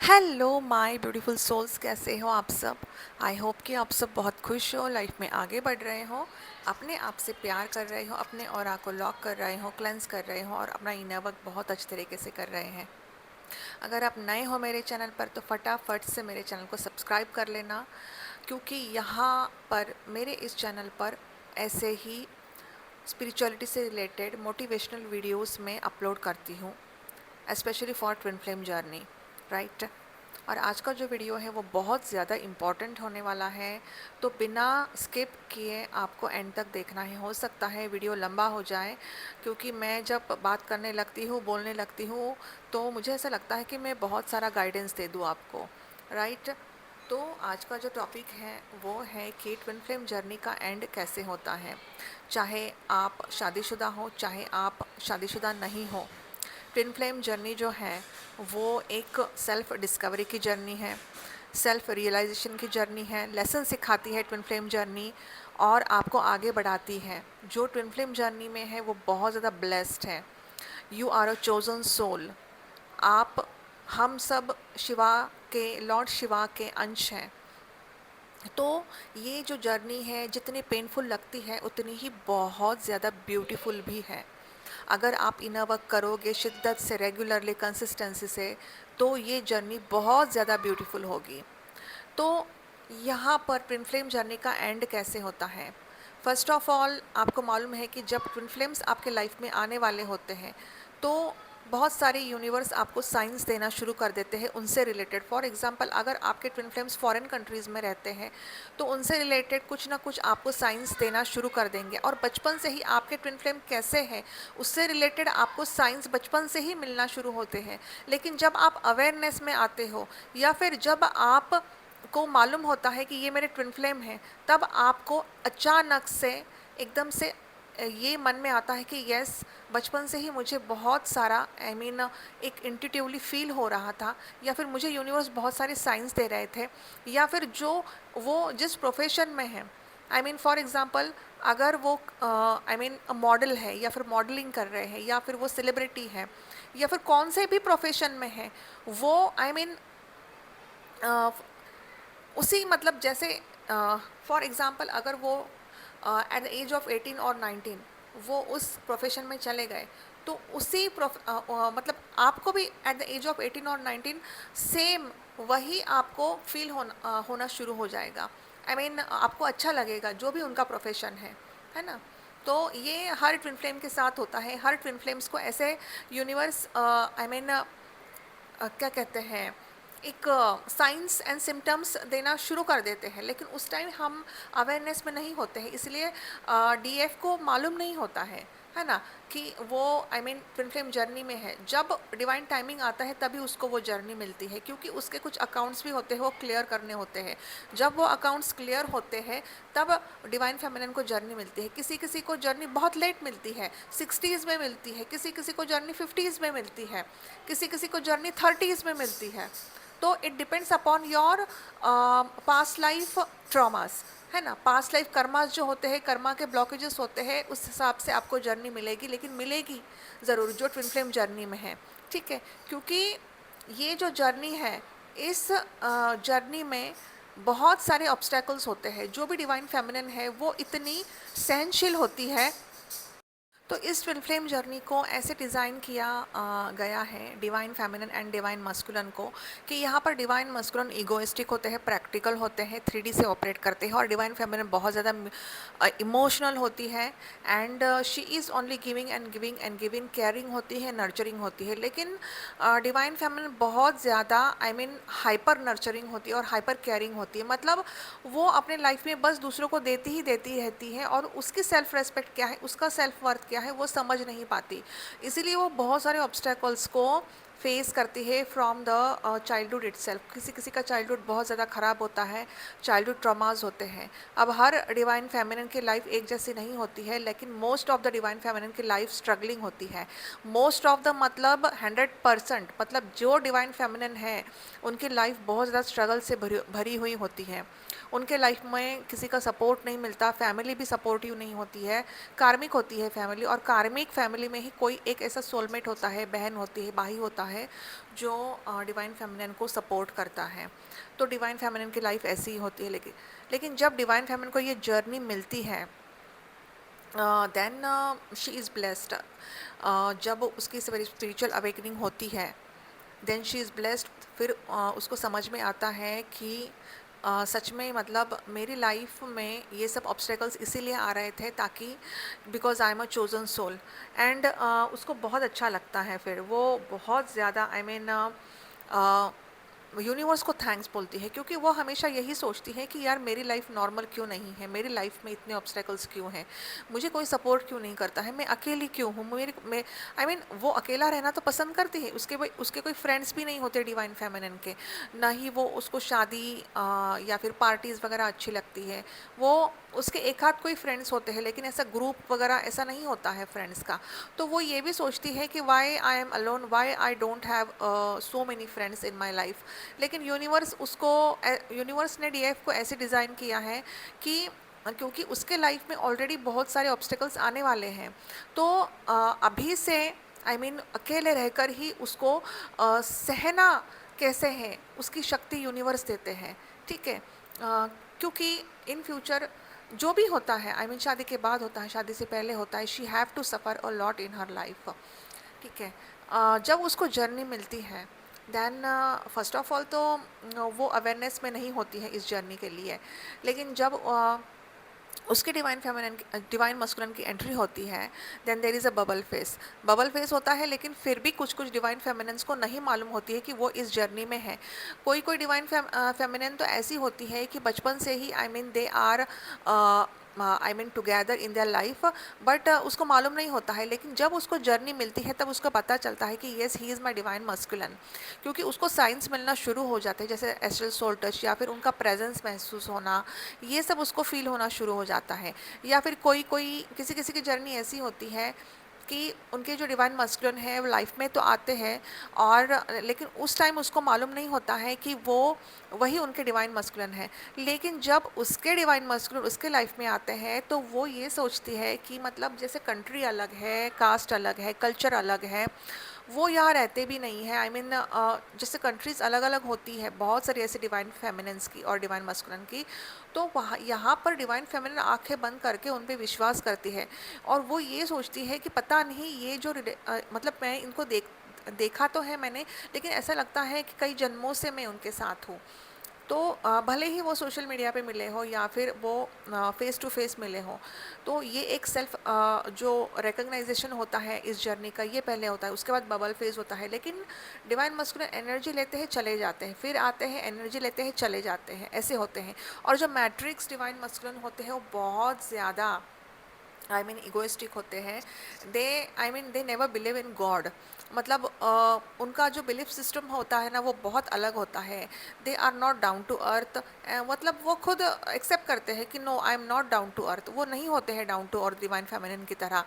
Hello my beautiful souls, कैसे हो आप सब। आई होप कि आप सब बहुत खुश हो, लाइफ में आगे बढ़ रहे हो, अपने आप से प्यार कर रहे हो, अपने ऑरा को लॉक कर रहे हो, क्लेंस कर रहे हो और अपना इनर वर्क बहुत अच्छे तरीके से कर रहे हैं। अगर आप नए हो मेरे चैनल पर तो फटाफट से मेरे चैनल को सब्सक्राइब कर लेना, क्योंकि यहाँ पर मेरे इस चैनल पर ऐसे ही स्पिरिचुअलिटी से रिलेटेड मोटिवेशनल वीडियोस में अपलोड करती हूँ, specially for twin flame journey, right. और आज का जो वीडियो है वो बहुत ज़्यादा इम्पॉर्टेंट होने वाला है, तो बिना स्किप किए आपको एंड तक देखना है। हो सकता है वीडियो लंबा हो जाए, क्योंकि मैं जब बात करने लगती हूँ, बोलने लगती हूँ, तो मुझे ऐसा लगता है कि मैं बहुत सारा गाइडेंस दे दूँ आपको, राइट। तो आज का जो टॉपिक है वो है कि ट्विन फ्लेम जर्नी का एंड कैसे होता है। चाहे आप शादीशुदा हो, चाहे आप शादीशुदा नहीं हो, ट्विन फ्लेम जर्नी जो है वो एक सेल्फ डिस्कवरी की जर्नी है, सेल्फ रियलाइजेशन की जर्नी है। लेसन सिखाती है ट्विन फ्लेम जर्नी और आपको आगे बढ़ाती है। जो ट्विन फ्लेम जर्नी में है वो बहुत ज़्यादा ब्लेस्ड है। You are a chosen soul. आप, हम सब शिवा के, लॉर्ड शिवा के अंश हैं। तो ये जो जर्नी है जितनी पेनफुल लगती है उतनी ही बहुत ज़्यादा ब्यूटीफुल भी है। अगर आप इनर वर्क करोगे शिद्दत से, रेगुलरली, कंसिस्टेंसी से, तो ये जर्नी बहुत ज़्यादा ब्यूटीफुल होगी। तो यहाँ पर ट्विन फ्लेम जर्नी का एंड कैसे होता है। फर्स्ट ऑफ ऑल आपको मालूम है कि जब ट्विन फ्लेम्स आपके लाइफ में आने वाले होते हैं तो बहुत सारे यूनिवर्स आपको साइंस देना शुरू कर देते हैं उनसे रिलेटेड। फॉर एग्जांपल, अगर आपके ट्विन फ्लेम्स फॉरेन कंट्रीज़ में रहते हैं तो उनसे रिलेटेड कुछ ना कुछ आपको साइंस देना शुरू कर देंगे। और बचपन से ही आपके ट्विन फ्लेम कैसे हैं उससे रिलेटेड आपको साइंस बचपन से ही मिलना शुरू होते हैं। लेकिन जब आप अवेयरनेस में आते हो या फिर जब आप को मालूम होता है कि ये मेरे ट्विन फ्लेम हैं, तब आपको अचानक से एकदम से ये मन में आता है कि यस, बचपन से ही मुझे बहुत सारा एक इंट्यूटिवली फील हो रहा था, या फिर मुझे यूनिवर्स बहुत सारे साइंस दे रहे थे, या फिर जो वो जिस प्रोफेशन में है, फॉर एग्जांपल, अगर वो मॉडल है या फिर मॉडलिंग कर रहे हैं या फिर वो सेलिब्रिटी है या फिर कौन से भी प्रोफेशन में है, वो उसी मतलब जैसे फॉर एग्ज़ाम्पल अगर वो एट द एज ऑफ 18 और 19 वो उस प्रोफेशन में चले गए, तो उसी मतलब आपको भी एट द एज ऑफ 18 और 19 सेम वही आपको फील होना शुरू हो जाएगा। आपको अच्छा लगेगा जो भी उनका प्रोफेशन है ना। तो ये हर ट्विन फ्लेम के साथ होता है। हर ट्विन फ्लेम्स को ऐसे यूनिवर्स क्या कहते हैं, एक साइंस एंड सिम्टम्स देना शुरू कर देते हैं, लेकिन उस टाइम हम अवेयरनेस में नहीं होते हैं, इसलिए डीएफ को मालूम नहीं होता है ना, कि वो ट्विन फ्लेम जर्नी में है। जब डिवाइन टाइमिंग आता है तभी उसको वो जर्नी मिलती है, क्योंकि उसके कुछ अकाउंट्स भी होते हैं वो क्लियर करने होते हैं। जब वो अकाउंट्स क्लियर होते हैं तब डिवाइन फेमिनिन को जर्नी मिलती है। किसी किसी को जर्नी बहुत लेट मिलती है, 60s में मिलती है, किसी किसी को जर्नी 50s में मिलती है, किसी किसी को जर्नी 30s में मिलती है। तो it depends upon your past life traumas, है ना। पास्ट लाइफ कर्मास जो होते हैं, कर्मा के ब्लॉकेजेस होते हैं, उस हिसाब से आपको जर्नी मिलेगी, लेकिन मिलेगी ज़रूर जो ट्विन फ्लेम जर्नी में है, ठीक है। क्योंकि ये जो जर्नी है, इस जर्नी में बहुत सारे ऑब्स्टेकल्स होते हैं। जो भी डिवाइन फेमिनिन है वो इतनी सहनशील होती है। तो इस ट्विन फ्लेम जर्नी को ऐसे डिज़ाइन किया गया है, divine feminine and divine masculine को, कि यहाँ पर डिवाइन मस्कुलिन ईगोइस्टिक होते हैं, प्रैक्टिकल होते हैं, 3D से ऑपरेट करते हैं, और डिवाइन फेमिनिन बहुत ज़्यादा इमोशनल होती है, and she is only giving and giving and giving, caring होती है, नर्चरिंग होती है। लेकिन डिवाइन फेमिनिन बहुत ज़्यादा हाइपर नर्चरिंग होती है और हाइपर केयरिंग होती है। मतलब वो अपने लाइफ में बस दूसरों को देती ही देती रहती है, और उसकी सेल्फ रेस्पेक्ट क्या है, उसका सेल्फ वर्थ क्या है, वो समझ नहीं पाती। इसीलिए वो बहुत सारे ऑब्स्टेकल्स को फेस करती है फ्रॉम द चाइल्डहुड इटसेल्फ। किसी किसी का चाइल्डहुड बहुत ज़्यादा ख़राब होता है, चाइल्डहुड ट्रॉमास होते हैं। अब हर डिवाइन फेमिनिन की लाइफ एक जैसी नहीं होती है, लेकिन most of the divine feminine की लाइफ स्ट्रगलिंग होती है। मोस्ट ऑफ द मतलब 100%, मतलब जो डिवाइन फेमिनिन है उनकी लाइफ बहुत ज़्यादा स्ट्रगल से भरी हुई होती है। उनके लाइफ में किसी का सपोर्ट नहीं मिलता, फैमिली भी सपोर्टिव नहीं होती है, कार्मिक होती है फैमिली, और कार्मिक फैमिली में ही कोई एक ऐसा सोलमेट होता है, बहन होती है, भाई होता है, जो डिवाइन फेमिनिन को सपोर्ट करता है। तो डिवाइन फेमिनिन की लाइफ ऐसी ही होती है। लेकिन जब डिवाइन फेमिनिन को ये जर्नी मिलती है, देन शी इज़ ब्लेस्ड। जब उसकी स्पिरिचुअल अवेकनिंग होती है, देन शी इज़ ब्लेस्ड। फिर उसको समझ में आता है कि सच में मतलब मेरी लाइफ में ये सब ऑब्स्टेकल्स इसीलिए आ रहे थे ताकि because I am a chosen soul. And उसको बहुत अच्छा लगता है, फिर वो बहुत ज़्यादा आई मीन यूनिवर्स को थैंक्स बोलती है, क्योंकि वो हमेशा यही सोचती है कि यार मेरी लाइफ नॉर्मल क्यों नहीं है, मेरी लाइफ में इतने ऑब्स्टेकल्स क्यों हैं, मुझे कोई सपोर्ट क्यों नहीं करता है, मैं अकेली क्यों हूँ, मेरी मैं आई मीन वो अकेला रहना तो पसंद करती है, उसके कोई फ्रेंड्स भी नहीं होते डिवाइन फेमिनिन के, ना ही वो उसको शादी या फिर पार्टीज़ वगैरह अच्छी लगती है। वो उसके एक आध कोई फ्रेंड्स होते हैं, लेकिन ऐसा ग्रुप वगैरह ऐसा नहीं होता है फ्रेंड्स का। तो वो ये भी सोचती है कि why I am alone, why I don't have so many friends in my life. लेकिन यूनिवर्स ने डीएफ को ऐसे डिज़ाइन किया है कि क्योंकि उसके लाइफ में ऑलरेडी बहुत सारे ऑब्स्टेकल्स आने वाले हैं, तो अभी से आई मीन अकेले रहकर ही उसको सहना कैसे है, उसकी शक्ति यूनिवर्स देते हैं। ठीक है, क्योंकि इन फ्यूचर जो भी होता है, आई मीन शादी के बाद होता है, शादी से पहले होता है, she have to suffer a lot in her life. ठीक है, जब उसको जर्नी मिलती है, देन फर्स्ट ऑफ ऑल तो वो अवेयरनेस में नहीं होती है इस जर्नी के लिए। लेकिन जब उसके डिवाइन मस्कुलिन की एंट्री होती है, then there is a bubble face होता है। लेकिन फिर भी कुछ कुछ डिवाइन फेमिनिन्स को नहीं मालूम होती है कि वो इस जर्नी में है। कोई कोई डिवाइन फेमिनिन तो ऐसी होती है कि बचपन से ही I mean they are I mean together in their life, but उसको मालूम नहीं होता है। लेकिन जब उसको जर्नी मिलती है तब उसको पता चलता है कि yes he is my divine masculine, क्योंकि उसको साइंस मिलना शुरू हो जाते हैं, जैसे एस्ट्रल सोल टच या फिर उनका प्रेजेंस महसूस होना, ये सब उसको फील होना शुरू हो जाता है। या फिर कोई कोई किसी किसी की जर्नी ऐसी होती है कि उनके जो डिवाइन मस्कुलिन है वो लाइफ में तो आते हैं, और लेकिन उस टाइम उसको मालूम नहीं होता है कि वो वही उनके डिवाइन मस्कुलिन है। लेकिन जब उसके डिवाइन मस्कुलिन उसके लाइफ में आते हैं तो वो ये सोचती है कि मतलब जैसे कंट्री अलग है, कास्ट अलग है, कल्चर अलग है, वो यहाँ रहते भी नहीं है। आई मीन जैसे कंट्रीज़ अलग अलग होती है, बहुत सारी ऐसी डिवाइन फेमिनिन्स की और डिवाइन मस्कुलिन की, तो वहाँ यहाँ पर डिवाइन फेमिनिन आंखें बंद करके उन पे विश्वास करती है, और वो ये सोचती है कि पता नहीं ये जो मतलब मैं इनको देखा तो है मैंने, लेकिन ऐसा लगता है कि कई जन्मों से मैं उनके साथ हूँ। तो भले ही वो सोशल मीडिया पे मिले हो या फिर वो फेस टू फेस मिले हो, तो ये एक सेल्फ जो रिकग्नाइजेशन होता है इस जर्नी का, ये पहले होता है, उसके बाद बबल फेज होता है। लेकिन डिवाइन मस्कुलिन एनर्जी लेते हैं चले जाते हैं, फिर आते हैं एनर्जी लेते हैं चले जाते हैं, ऐसे होते हैं। और जो मैट्रिक्स डिवाइन मस्कुलिन होते हैं वो बहुत ज़्यादा आई मीन इगोइस्टिक होते हैं। They I mean they never believe in God, मतलब उनका जो बिलीफ सिस्टम होता है ना वो बहुत अलग होता है। They are not down to earth, मतलब वो खुद एक्सेप्ट करते हैं कि no I am not down to earth, वो नहीं होते हैं down to earth divine feminine की तरह।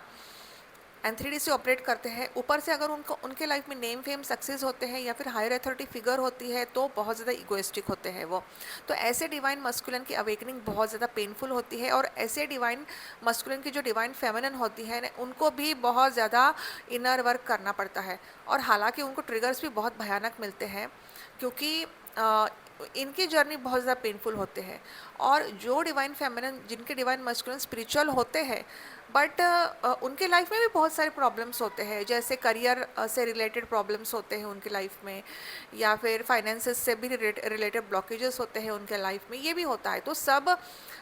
एंड 3D से ऑपरेट करते हैं। ऊपर से अगर उनको उनके लाइफ में नेम फेम सक्सेस होते हैं या फिर हायर अथॉरिटी फिगर होती है तो बहुत ज़्यादा इगोइस्टिक होते हैं वो। तो ऐसे डिवाइन मस्कुलिन की अवेकनिंग बहुत ज़्यादा पेनफुल होती है, और ऐसे डिवाइन मस्कुलिन की जो डिवाइन फेमिनिन होती है उनको भी बहुत ज़्यादा इनर वर्क करना पड़ता है। और हालांकि उनको ट्रिगर्स भी बहुत भयानक मिलते हैं, क्योंकि इनकी जर्नी बहुत ज़्यादा पेनफुल होते हैं। और जो डिवाइन फेमिनिन जिनके डिवाइन मस्कुलिन स्पिरिचुअल होते हैं, बट उनके लाइफ में भी बहुत सारे प्रॉब्लम्स होते हैं, जैसे करियर से रिलेटेड प्रॉब्लम्स होते हैं उनके लाइफ में, या फिर फाइनेंसेस से भी रिलेटेड ब्लॉकेजेस होते हैं उनके लाइफ में, ये भी होता है। तो सब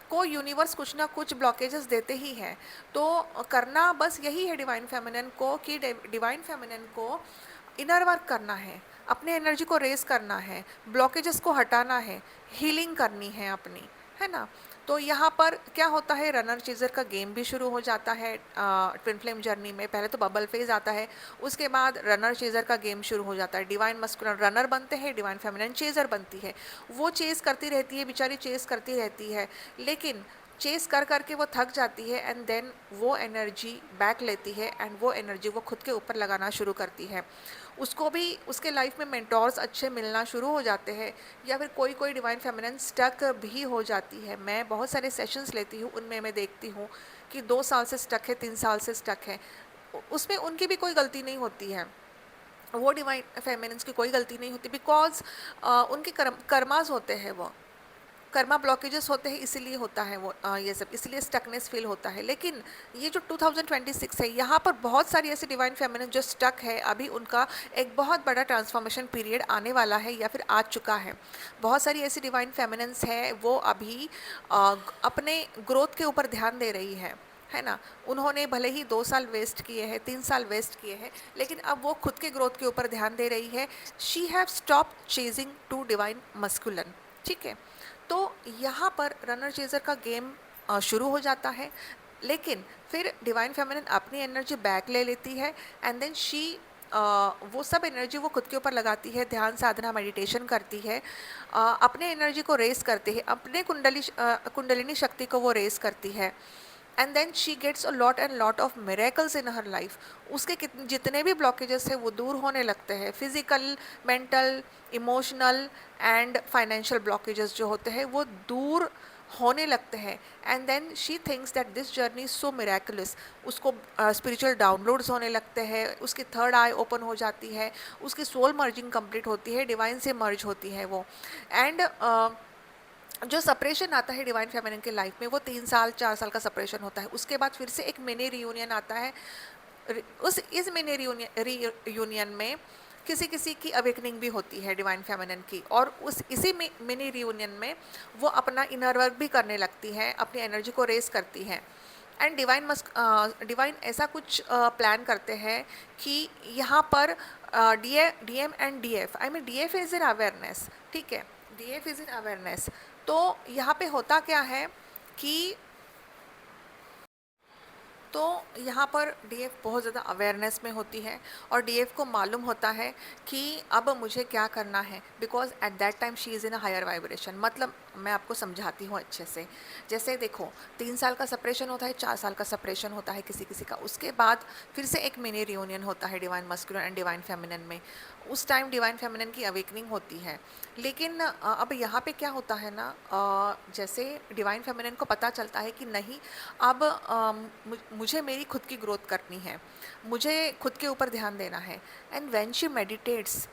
को यूनिवर्स कुछ ना कुछ ब्लॉकेजेस देते ही हैं। तो करना बस यही है डिवाइन फेमिनिन को, कि डिवाइन फेमिनिन को इनर वर्क करना है, अपने एनर्जी को रेस करना है, ब्लॉकेजेस को हटाना है, हीलिंग करनी है अपनी, है ना। तो यहाँ पर क्या होता है, रनर चेजर का गेम भी शुरू हो जाता है ट्विन फ्लेम जर्नी में। पहले तो बबल फेज आता है, उसके बाद रनर चेजर का गेम शुरू हो जाता है। डिवाइन मस्कुलिन रनर बनते हैं, डिवाइन फेमिनिन चेजर बनती है। वो चेस करती रहती है बेचारी, चेस करती रहती है, लेकिन चेस कर कर के वो थक जाती है एंड देन वो एनर्जी बैक लेती है एंड वो एनर्जी वो खुद के ऊपर लगाना शुरू करती है। उसको भी उसके लाइफ में मेंटोर्स अच्छे मिलना शुरू हो जाते हैं, या फिर कोई कोई डिवाइन फेमिनिन स्टक भी हो जाती है। मैं बहुत सारे सेशंस लेती हूँ, उनमें मैं देखती हूँ कि 2 साल से स्टक है, 3 साल से स्टक है। उसमें उनकी भी कोई गलती नहीं होती है, वो डिवाइन फेमिनिन्स की कोई गलती नहीं होती, बिकॉज उनके कर्मास होते हैं, वो कर्मा ब्लॉकेजेस होते हैं, इसीलिए होता है वो ये सब, इसलिए स्टकनेस फील होता है। लेकिन ये जो 2026 है, यहाँ पर बहुत सारी ऐसी डिवाइन फेमिनिन जो स्टक है, अभी उनका एक बहुत बड़ा ट्रांसफॉर्मेशन पीरियड आने वाला है या फिर आ चुका है। बहुत सारी ऐसी डिवाइन फेमिनिन्स है वो अभी अपने ग्रोथ के ऊपर ध्यान दे रही है ना। उन्होंने भले ही 2 साल वेस्ट किए हैं, 3 साल वेस्ट किए हैं, लेकिन अब वो खुद के ग्रोथ के ऊपर ध्यान दे रही है। She have stop chasing to divine masculine, ठीक है। तो यहाँ पर रनर चेजर का गेम शुरू हो जाता है, लेकिन फिर डिवाइन फेमिनिन अपनी एनर्जी बैक ले लेती है एंड देन शी वो सब एनर्जी वो खुद के ऊपर लगाती है, ध्यान साधना मेडिटेशन करती है, अपने एनर्जी को रेस करती है, अपने कुंडलिनी शक्ति को वो रेस करती है and then she gets a lot and lot of miracles in her life. उसके जितने भी ब्लॉकेजेस है वो दूर होने लगते हैं, physical, mental, emotional and financial blockages जो होते हैं वो दूर होने लगते हैं। And then she thinks that this journey is so miraculous. उसको स्पिरिचुअल डाउनलोड्स होने लगते हैं, उसकी थर्ड आई ओपन हो जाती है, उसकी सोल मर्जिंग कंप्लीट होती है, डिवाइन से मर्ज होती है वो। एंड जो सेपरेशन आता है डिवाइन फेमिनिन के लाइफ में, वो 3 साल 4 साल का सेपरेशन होता है। उसके बाद फिर से एक मिनी रियूनियन आता है। इस मिनी रियूनियन में किसी किसी की अवेकनिंग भी होती है डिवाइन फेमिनिन की, और इसी मिनी रियूनियन में वो अपना इनर वर्क भी करने लगती है, अपनी एनर्जी को रेस करती है। एंड डिवाइन ऐसा कुछ प्लान करते हैं कि यहाँ पर DM and DF, I mean DF is in awareness, ठीक है, डीएफ इज इन अवेयरनेस। तो यहाँ पे होता क्या है कि तो यहाँ पर डीएफ बहुत ज़्यादा अवेयरनेस में होती है और डीएफ को मालूम होता है कि अब मुझे क्या करना है, because at that time she is in a higher vibration. मतलब मैं आपको समझाती हूँ अच्छे से। जैसे देखो, 3 साल का सेपरेशन होता है, 4 साल का सेपरेशन होता है किसी किसी का, उसके बाद फिर से एक मिनी रियूनियन होता है divine masculine and divine feminine में। उस टाइम डिवाइन फेमिनिन की अवेकनिंग होती है। लेकिन अब यहाँ पे क्या होता है ना, जैसे डिवाइन फेमिनिन को पता चलता है कि नहीं, अब मुझे मेरी खुद की ग्रोथ करनी है, मुझे खुद के ऊपर ध्यान देना है। एंड व्हेन शी मेडिटेट्स,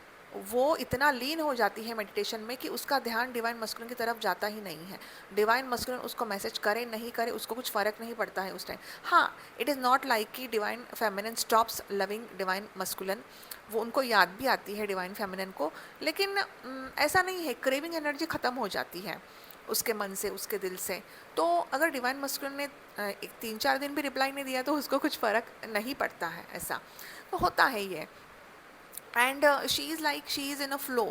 वो इतना लीन हो जाती है मेडिटेशन में कि उसका ध्यान डिवाइन मस्कुलिन की तरफ जाता ही नहीं है। डिवाइन मस्कुलिन उसको मैसेज करे नहीं करे, उसको कुछ फ़र्क नहीं पड़ता है उस टाइम। हाँ, इट इज़ नॉट लाइक कि divine feminine stops loving divine masculine, वो उनको याद भी आती है डिवाइन फेमिनिन को, लेकिन ऐसा नहीं है, क्रेविंग एनर्जी ख़त्म हो जाती है उसके मन से, उसके दिल से। तो अगर डिवाइन मस्कुलिन ने एक 3-4 दिन भी रिप्लाई नहीं दिया तो उसको कुछ फ़र्क नहीं पड़ता है, ऐसा तो होता है ये। And she is like she is in a flow,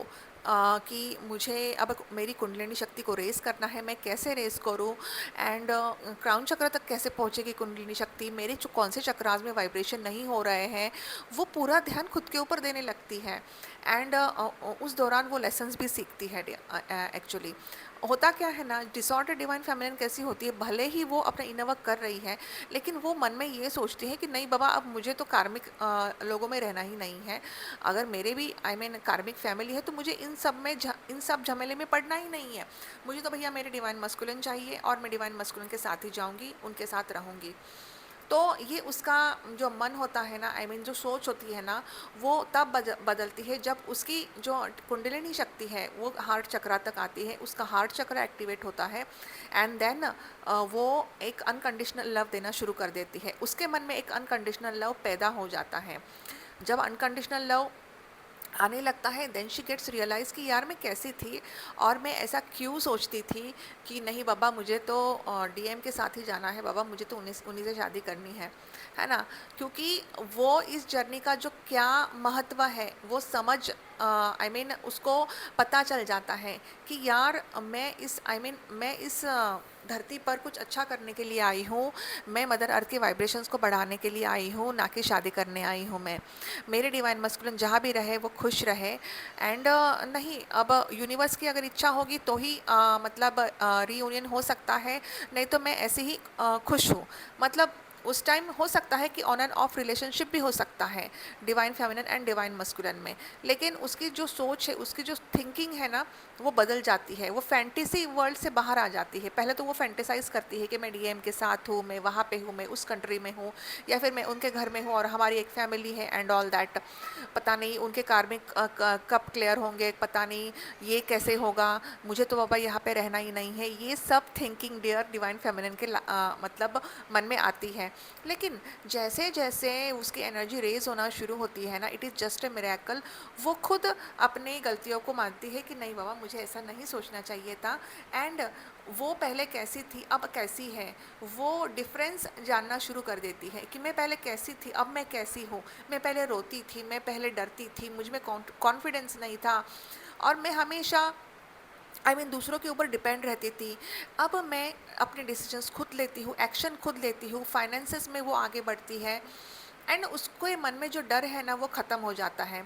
कि मुझे अब मेरी कुंडलिनी शक्ति को रेस करना है, मैं कैसे रेस करूं, एंड क्राउन चक्र तक कैसे पहुंचेगी कुंडलिनी शक्ति, मेरे जो कौन से चक्रास में वाइब्रेशन नहीं हो रहे हैं, वो पूरा ध्यान खुद के ऊपर देने लगती है। एंड उस दौरान वो लेसन्स भी सीखती है। एक्चुअली होता क्या है ना, डिसऑर्डर डिवाइन फेमिनिन कैसी होती है, भले ही वो अपना इनर वर्क कर रही है, लेकिन वो मन में ये सोचती है कि नहीं बाबा, अब मुझे तो कार्मिक लोगों में रहना ही नहीं है। अगर मेरे भी आई मीन कार्मिक फैमिली है तो मुझे इन सब झमेले में पड़ना ही नहीं है। मुझे तो भैया मेरे डिवाइन मस्कुलिन चाहिए और मैं डिवाइन मस्कुलिन के साथ ही जाऊंगी, उनके साथ रहूंगी। तो ये उसका जो मन होता है ना, आई मीन जो सोच होती है ना, वो तब बदलती है जब उसकी जो कुंडलिनी शक्ति है वो हार्ट चक्रा तक आती है, उसका हार्ट चक्र एक्टिवेट होता है। एंड देन वो एक अनकंडीशनल लव देना शुरू कर देती है, उसके मन में एक अनकंडीशनल लव पैदा हो जाता है। जब अनकंडीशनल लव आने लगता है, देन शी गेट्स रियलाइज़ कि यार मैं कैसी थी और मैं ऐसा क्यों सोचती थी कि नहीं बाबा, मुझे तो डीएम के साथ ही जाना है, बाबा मुझे तो उन्हीं उन्हीं से शादी करनी है ना। क्योंकि वो इस जर्नी का जो क्या महत्व है वो समझ, आई मीन उसको पता चल जाता है कि यार मैं इस धरती पर कुछ अच्छा करने के लिए आई हूँ। मैं मदर अर्थ के वाइब्रेशंस को बढ़ाने के लिए आई हूँ, ना कि शादी करने आई हूँ मैं। मेरे डिवाइन मस्कुलिन जहाँ भी रहे वो खुश रहे। एंड नहीं, अब यूनिवर्स की अगर इच्छा होगी तो ही मतलब रीयूनियन हो सकता है, नहीं तो मैं ऐसे ही खुश हूँ। मतलब उस टाइम हो सकता है कि ऑन एंड ऑफ रिलेशनशिप भी हो सकता है divine feminine and divine masculine में, लेकिन उसकी जो सोच है, उसकी जो थिंकिंग है ना, वो बदल जाती है। वो फैंटेसी वर्ल्ड से बाहर आ जाती है। पहले तो वो फैंटेसाइज करती है कि मैं डीएम के साथ हूँ, मैं वहाँ पे हूँ, मैं उस कंट्री में हूँ, या फिर मैं उनके घर में हूँ और हमारी एक फैमिली है एंड ऑल दैट। पता नहीं उनके कार्मिक कब क्लियर होंगे, पता नहीं ये कैसे होगा, मुझे तो बाबा यहाँ पे रहना ही नहीं है। ये सब थिंकिंग डियर डिवाइन फेमिनिन के मतलब मन में आती है। लेकिन जैसे जैसे उसकी एनर्जी रेज होना शुरू होती है ना, it is just a miracle. वो खुद अपनी गलतियों को मानती है कि नहीं बाबा, मुझे ऐसा नहीं सोचना चाहिए था। एंड वो पहले कैसी थी अब कैसी है, वो डिफरेंस जानना शुरू कर देती है कि मैं पहले कैसी थी अब मैं कैसी हूँ। मैं पहले रोती थी, मैं पहले डरती थी, मुझ में कॉन्फिडेंस नहीं था, और मैं हमेशा दूसरों के ऊपर डिपेंड रहती थी। अब मैं अपने डिसीजंस खुद लेती हूँ, एक्शन खुद लेती हूँ, फाइनेंसेस में वो आगे बढ़ती है। एंड उसके मन में जो डर है ना, वो ख़त्म हो जाता है।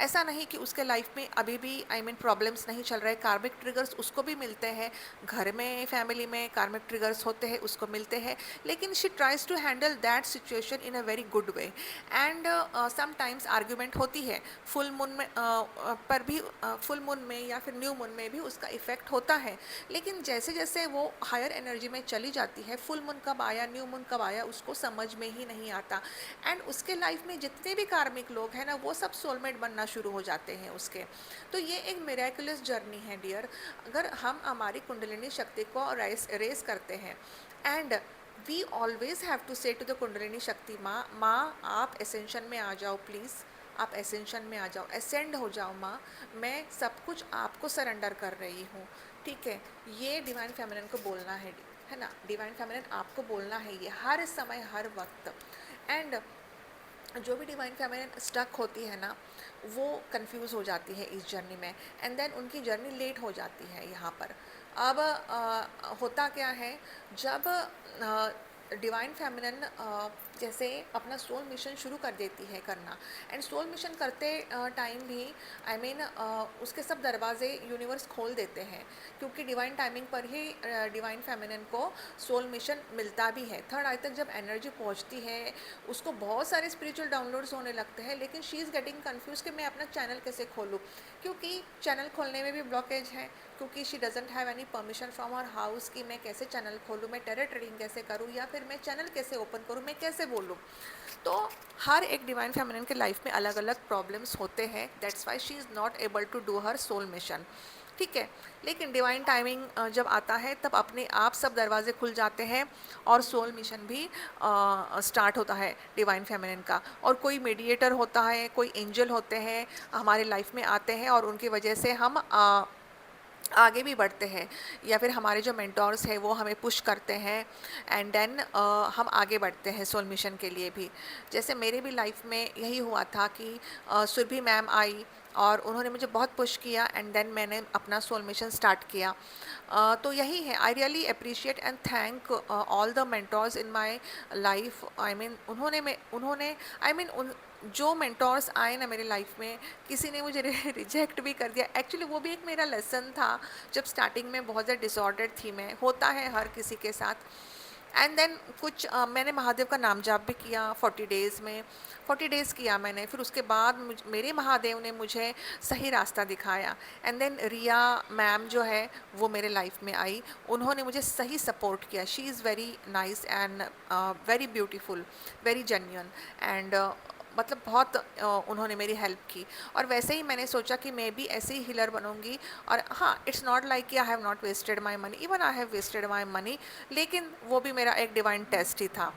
ऐसा नहीं कि उसके लाइफ में अभी भी प्रॉब्लम्स नहीं चल रहे। कार्मिक ट्रिगर्स उसको भी मिलते हैं, घर में फैमिली में कार्मिक ट्रिगर्स होते हैं, उसको मिलते हैं, लेकिन she tries to handle that situation in a very good way. And sometimes argument होती है फुल मून में, पर भी फुल मून में या फिर न्यू मून में भी उसका इफेक्ट होता है। लेकिन जैसे जैसे वो हायर एनर्जी में चली जाती है, फुल मून कब आया न्यू मून कब आया उसको समझ में ही नहीं आता। एंड उसके लाइफ में जितने भी कार्मिक लोग हैं ना, वो सब सोलमेट बनना शुरू हो जाते हैं उसके। तो ये एक मिरेकुलस जर्नी है डियर। अगर हम हमारी कुंडलिनी शक्ति को रेस करते हैं, and we always have to say to the kundalini shakti, माँ माँ आप एसेंशन में आ जाओ प्लीज़, आप एसेंशन में आ जाओ, एसेंड हो जाओ माँ, मैं सब कुछ आपको सरेंडर कर रही हूँ। ठीक है, ये डिवाइन फेमिनिन को बोलना है ना, डिवाइन फेमिनिन आपको बोलना है ये हर समय हर वक्त। एंड जो भी डिवाइन फेमिनिन स्टक होती है ना, वो कंफ्यूज हो जाती है इस जर्नी में, एंड देन उनकी जर्नी लेट हो जाती है यहाँ पर। अब होता क्या है, जब डिवाइन फेमिनिन जैसे अपना सोल मिशन शुरू कर देती है करना, एंड सोल मिशन करते टाइम भी उसके सब दरवाजे यूनिवर्स खोल देते हैं, क्योंकि डिवाइन टाइमिंग पर ही डिवाइन फेमिनिन को सोल मिशन मिलता भी है। थर्ड आई तक जब एनर्जी पहुंचती है, उसको बहुत सारे स्पिरिचुअल डाउनलोड्स होने लगते हैं, लेकिन शी इज़ गेटिंग कंफ्यूज कि मैं अपना चैनल कैसे खोलूँ, क्योंकि चैनल खोलने में भी ब्लॉकेज है, क्योंकि she doesn't have any permission from our house कि मैं कैसे चैनल खोलूँ, मैं टेरर ट्रेडिंग कैसे करूँ, या फिर मैं चैनल कैसे ओपन करूँ, मैं कैसे बोलूँ। तो हर एक डिवाइन फेमिनिन के लाइफ में अलग अलग प्रॉब्लम्स होते हैं, that's why she is not able to do her soul mission. ठीक है, लेकिन डिवाइन टाइमिंग जब आता है तब अपने आप सब दरवाजे खुल जाते हैं, और सोल मिशन भी स्टार्ट होता है डिवाइन फेमिनिन का। और कोई मीडिएटर होता है, कोई एंजल होते हैं हमारे लाइफ में आते हैं, और उनकी वजह से हम आगे भी बढ़ते हैं, या फिर हमारे जो मेंटोर्स हैं वो हमें पुश करते हैं, एंड देन हम आगे बढ़ते हैं सोल मिशन के लिए भी। जैसे मेरे भी लाइफ में यही हुआ था कि सुरभि मैम आई और उन्होंने मुझे बहुत पुश किया, एंड देन मैंने अपना सोल मिशन स्टार्ट किया। तो यही है, आई really appreciate and thank all the mentors in my life. उन्होंने उन जो मेंटोर्स आए ना मेरे लाइफ में, किसी ने मुझे रिजेक्ट भी कर दिया। एक्चुअली वो भी एक मेरा लेसन था, जब स्टार्टिंग में बहुत ज़्यादा डिसऑर्डर थी मैं, होता है हर किसी के साथ। एंड देन कुछ मैंने महादेव का नाम जाप भी किया 40 डेज़ में, 40 डेज़ किया मैंने। फिर उसके बाद मेरे महादेव ने मुझे सही रास्ता दिखाया, एंड देन रिया मैम जो है वो मेरे लाइफ में आई, उन्होंने मुझे सही सपोर्ट किया। She is very nice and very beautiful, very genuine, and मतलब बहुत उन्होंने मेरी हेल्प की। और वैसे ही मैंने सोचा कि मैं भी ऐसे ही हीलर बनूंगी। और हाँ, इट्स नॉट लाइक कि I have not wasted my money, even I have wasted my money, लेकिन वो भी मेरा एक डिवाइन टेस्ट ही था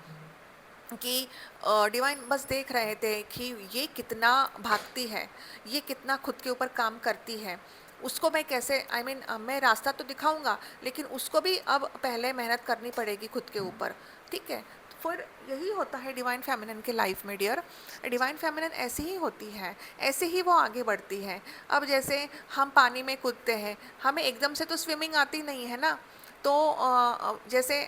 कि डिवाइन बस देख रहे थे कि ये कितना भागती है, ये कितना खुद के ऊपर काम करती है, उसको मैं कैसे मैं रास्ता तो दिखाऊंगा, लेकिन उसको भी अब पहले मेहनत करनी पड़ेगी खुद के ऊपर। ठीक है, फिर यही होता है डिवाइन फेमिनिन के लाइफ में डियर। डिवाइन फेमिनिन ऐसी ही होती है, ऐसे ही वो आगे बढ़ती है। अब जैसे हम पानी में कूदते हैं, हमें एकदम से तो स्विमिंग आती नहीं है ना, तो जैसे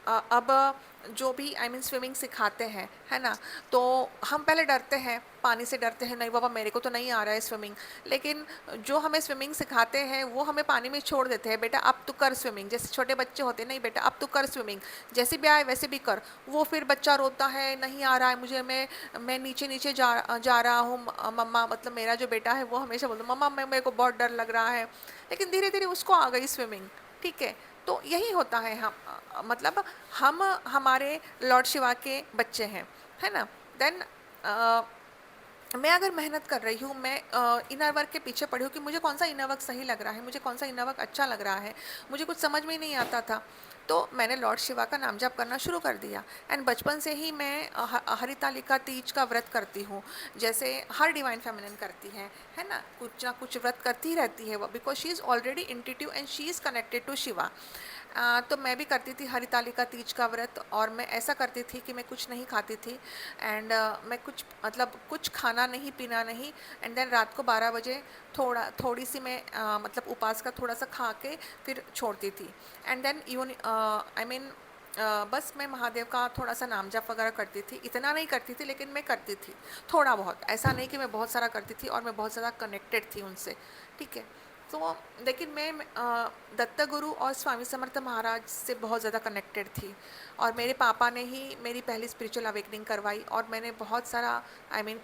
अब जो भी स्विमिंग सिखाते हैं, है ना, तो हम पहले डरते हैं, पानी से डरते हैं, नहीं बाबा मेरे को तो नहीं आ रहा है स्विमिंग। लेकिन जो हमें स्विमिंग सिखाते हैं वो हमें पानी में छोड़ देते हैं, बेटा अब तू कर स्विमिंग। जैसे छोटे बच्चे होते हैं, नहीं बेटा अब तू कर स्विमिंग, जैसे भी आए वैसे भी कर। वो फिर बच्चा रोता है, नहीं आ रहा है मुझे, मैं नीचे नीचे जा रहा हूँ मम्मा, मतलब मेरा जो बेटा है वो हमेशा बोलता मम्मा मेरे को बहुत डर लग रहा है। लेकिन धीरे धीरे उसको आ गई स्विमिंग, ठीक है। तो यही होता है, हम मतलब हम हमारे लॉर्ड शिवा के बच्चे हैं, है ना। देन मैं अगर मेहनत कर रही हूँ, मैं इनर वर्क के पीछे पड़ी हूँ कि मुझे कौन सा इनर वर्क सही लग रहा है, मुझे कौन सा इनर वर्क अच्छा लग रहा है, मुझे कुछ समझ में ही नहीं आता था। तो मैंने लॉर्ड शिवा का नाम जप करना शुरू कर दिया। एंड बचपन से ही मैं हरितालिका तीज का व्रत करती हूँ, जैसे हर डिवाइन फेमिनिन करती है ना, कुछ ना कुछ व्रत करती ही रहती है वो, because she is already intuitive and she is connected to Shiva. तो मैं भी करती थी हरितालिका तीज का व्रत, और मैं ऐसा करती थी कि मैं कुछ नहीं खाती थी। एंड मैं कुछ मतलब कुछ खाना नहीं पीना नहीं। एंड देन रात को 12 बजे थोड़ी सी मैं मतलब उपवास का थोड़ा सा खा के फिर छोड़ती थी। एंड देन इवन बस मैं महादेव का थोड़ा सा नाम जप वगैरह करती थी, इतना नहीं करती थी लेकिन मैं करती थी थोड़ा बहुत, ऐसा नहीं कि मैं बहुत सारा करती थी, और मैं बहुत ज़्यादा कनेक्टेड थी उनसे, ठीक है। तो लेकिन मैं दत्त गुरु और स्वामी समर्थ महाराज से बहुत ज़्यादा कनेक्टेड थी, और मेरे पापा ने ही मेरी पहली स्पिरिचुअल अवेकनिंग करवाई, और मैंने बहुत सारा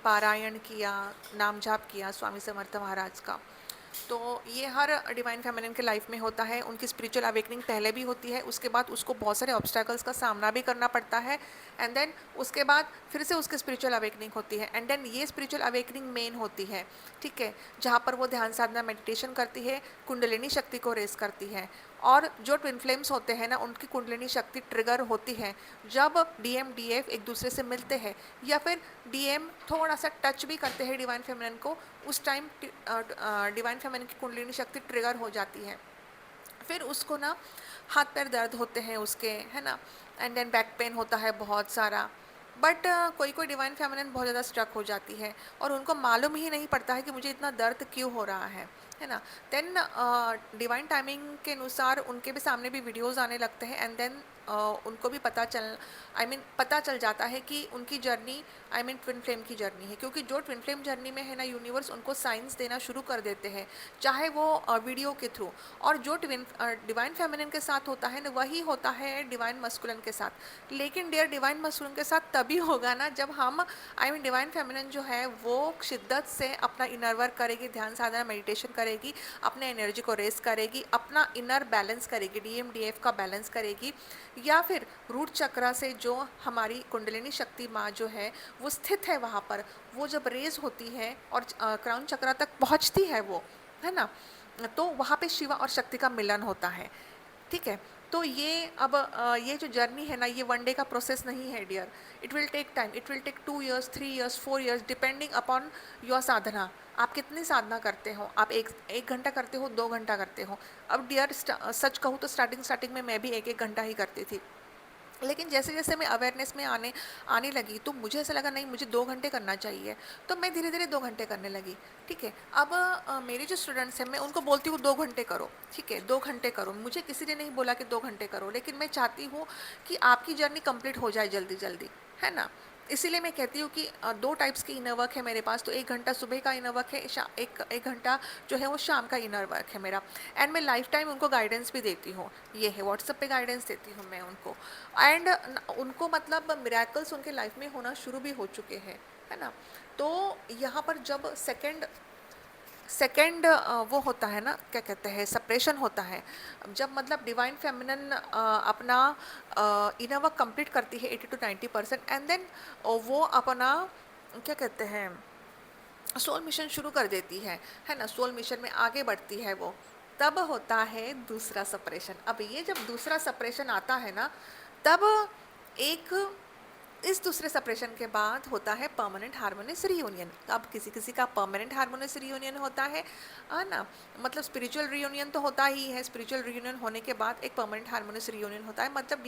पारायण किया, नाम जाप किया स्वामी समर्थ महाराज का। तो ये हर डिवाइन फेमिनिन के लाइफ में होता है, उनकी स्पिरिचुअल अवेकनिंग पहले भी होती है, उसके बाद उसको बहुत सारे ऑब्स्टैकल्स का सामना भी करना पड़ता है, एंड देन उसके बाद फिर से उसकी स्पिरिचुअल अवेकनिंग होती है, एंड देन ये स्पिरिचुअल अवेकनिंग मेन होती है, ठीक है, जहाँ पर वो ध्यान साधना मेडिटेशन करती है, कुंडलिनी शक्ति को रेस करती है। और जो ट्विन फ्लेम्स होते हैं ना, उनकी कुंडलिनी शक्ति ट्रिगर होती है जब डीएम डीएफ एक दूसरे से मिलते हैं, या फिर डीएम थोड़ा सा टच भी करते हैं डिवाइन फेमिनिन को, उस टाइम डिवाइन फेमिनिन की कुंडलिनी शक्ति ट्रिगर हो जाती है। फिर उसको ना हाथ पैर दर्द होते हैं उसके, है ना, एंड देन बैक पेन होता है बहुत सारा। बट कोई कोई डिवाइन फेमिनिन बहुत ज़्यादा स्ट्रक हो जाती है, और उनको मालूम ही नहीं पड़ता है कि मुझे इतना दर्द क्यों हो रहा है ना। देन डिवाइन टाइमिंग के अनुसार उनके भी सामने भी वीडियोस आने लगते हैं, एंड देन उनको भी पता चल जाता है कि उनकी जर्नी ट्विन फ्लेम की जर्नी है, क्योंकि जो ट्विन फ्लेम जर्नी में है ना, यूनिवर्स उनको साइंस देना शुरू कर देते हैं, चाहे वो वीडियो के थ्रू। और जो डिवाइन फेमिनिन के साथ होता है ना, वही होता है डिवाइन मस्कुलिन के साथ। लेकिन डियर डिवाइन मस्कुलिन के साथ तभी होगा ना जब हम डिवाइन फेमिनिन जो है वो शिद्दत से अपना इनर वर्क करेगी, ध्यान साधना मेडिटेशन करेगी, अपने एनर्जी को रेस करेगी, अपना इनर बैलेंस करेगी, डीएम डीएफ का बैलेंस करेगी, या फिर रूट चक्रा से जो हमारी कुंडलिनी शक्ति माँ जो है वो स्थित है वहाँ पर, वो जब रेज होती है और क्राउन चक्रा तक पहुँचती है वो, है ना, तो वहाँ पे शिवा और शक्ति का मिलन होता है, ठीक है। तो ये अब ये जो जर्नी है ना, ये वन डे का प्रोसेस नहीं है dear, it will take time, it will take 2 years 3 years 4 years depending upon your sadhana. आप कितनी साधना करते हो, आप एक घंटा करते हो, 2 घंटा करते हो। अब डियर सच कहूँ तो स्टार्टिंग में मैं भी एक घंटा ही करती थी, लेकिन जैसे जैसे मैं अवेयरनेस में आने लगी तो मुझे ऐसा लगा नहीं मुझे 2 घंटे करना चाहिए, तो मैं धीरे धीरे 2 घंटे करने लगी, ठीक है। अब मेरे जो स्टूडेंट्स हैं मैं उनको बोलती हूँ 2 घंटे करो, ठीक है, 2 घंटे करो, मुझे किसी ने नहीं बोला कि 2 घंटे करो, लेकिन मैं चाहती हूँ कि आपकी जर्नी कंप्लीट हो जाए जल्दी जल्दी, है ना। इसीलिए मैं कहती हूँ कि 2 टाइप्स की इनर वर्क है मेरे पास, तो 1 घंटा सुबह का इनर वर्क है, एक घंटा जो है वो शाम का इनर वर्क है मेरा। एंड मैं लाइफ टाइम उनको गाइडेंस भी देती हूँ, ये है व्हाट्सएप पे गाइडेंस देती हूँ मैं उनको। एंड उनको मतलब मिराकल्स उनके लाइफ में होना शुरू भी हो चुके हैं, है ना। तो यहाँ पर जब सेकेंड वो होता है ना, क्या कहते हैं, सेपरेशन होता है, जब मतलब डिवाइन फेमिनिन अपना इनर वर्क कंप्लीट करती है 80 to 90%, एंड देन वो अपना क्या कहते हैं सोल मिशन शुरू कर देती है ना, सोल मिशन में आगे बढ़ती है वो, तब होता है दूसरा सेपरेशन। अब ये जब दूसरा सेपरेशन आता है ना, तब एक इस दूसरे सेपरेशन के बाद होता है परमानेंट हार्मोनियस रियूनियन। अब किसी किसी का परमानेंट हार्मोनियस रियूनियन होता है ना, मतलब स्पिरिचुअल रियूनियन तो होता ही है, स्पिरिचुअल रियूनियन होने के बाद एक परमानेंट हार्मोनियस रियूनियन होता है, मतलब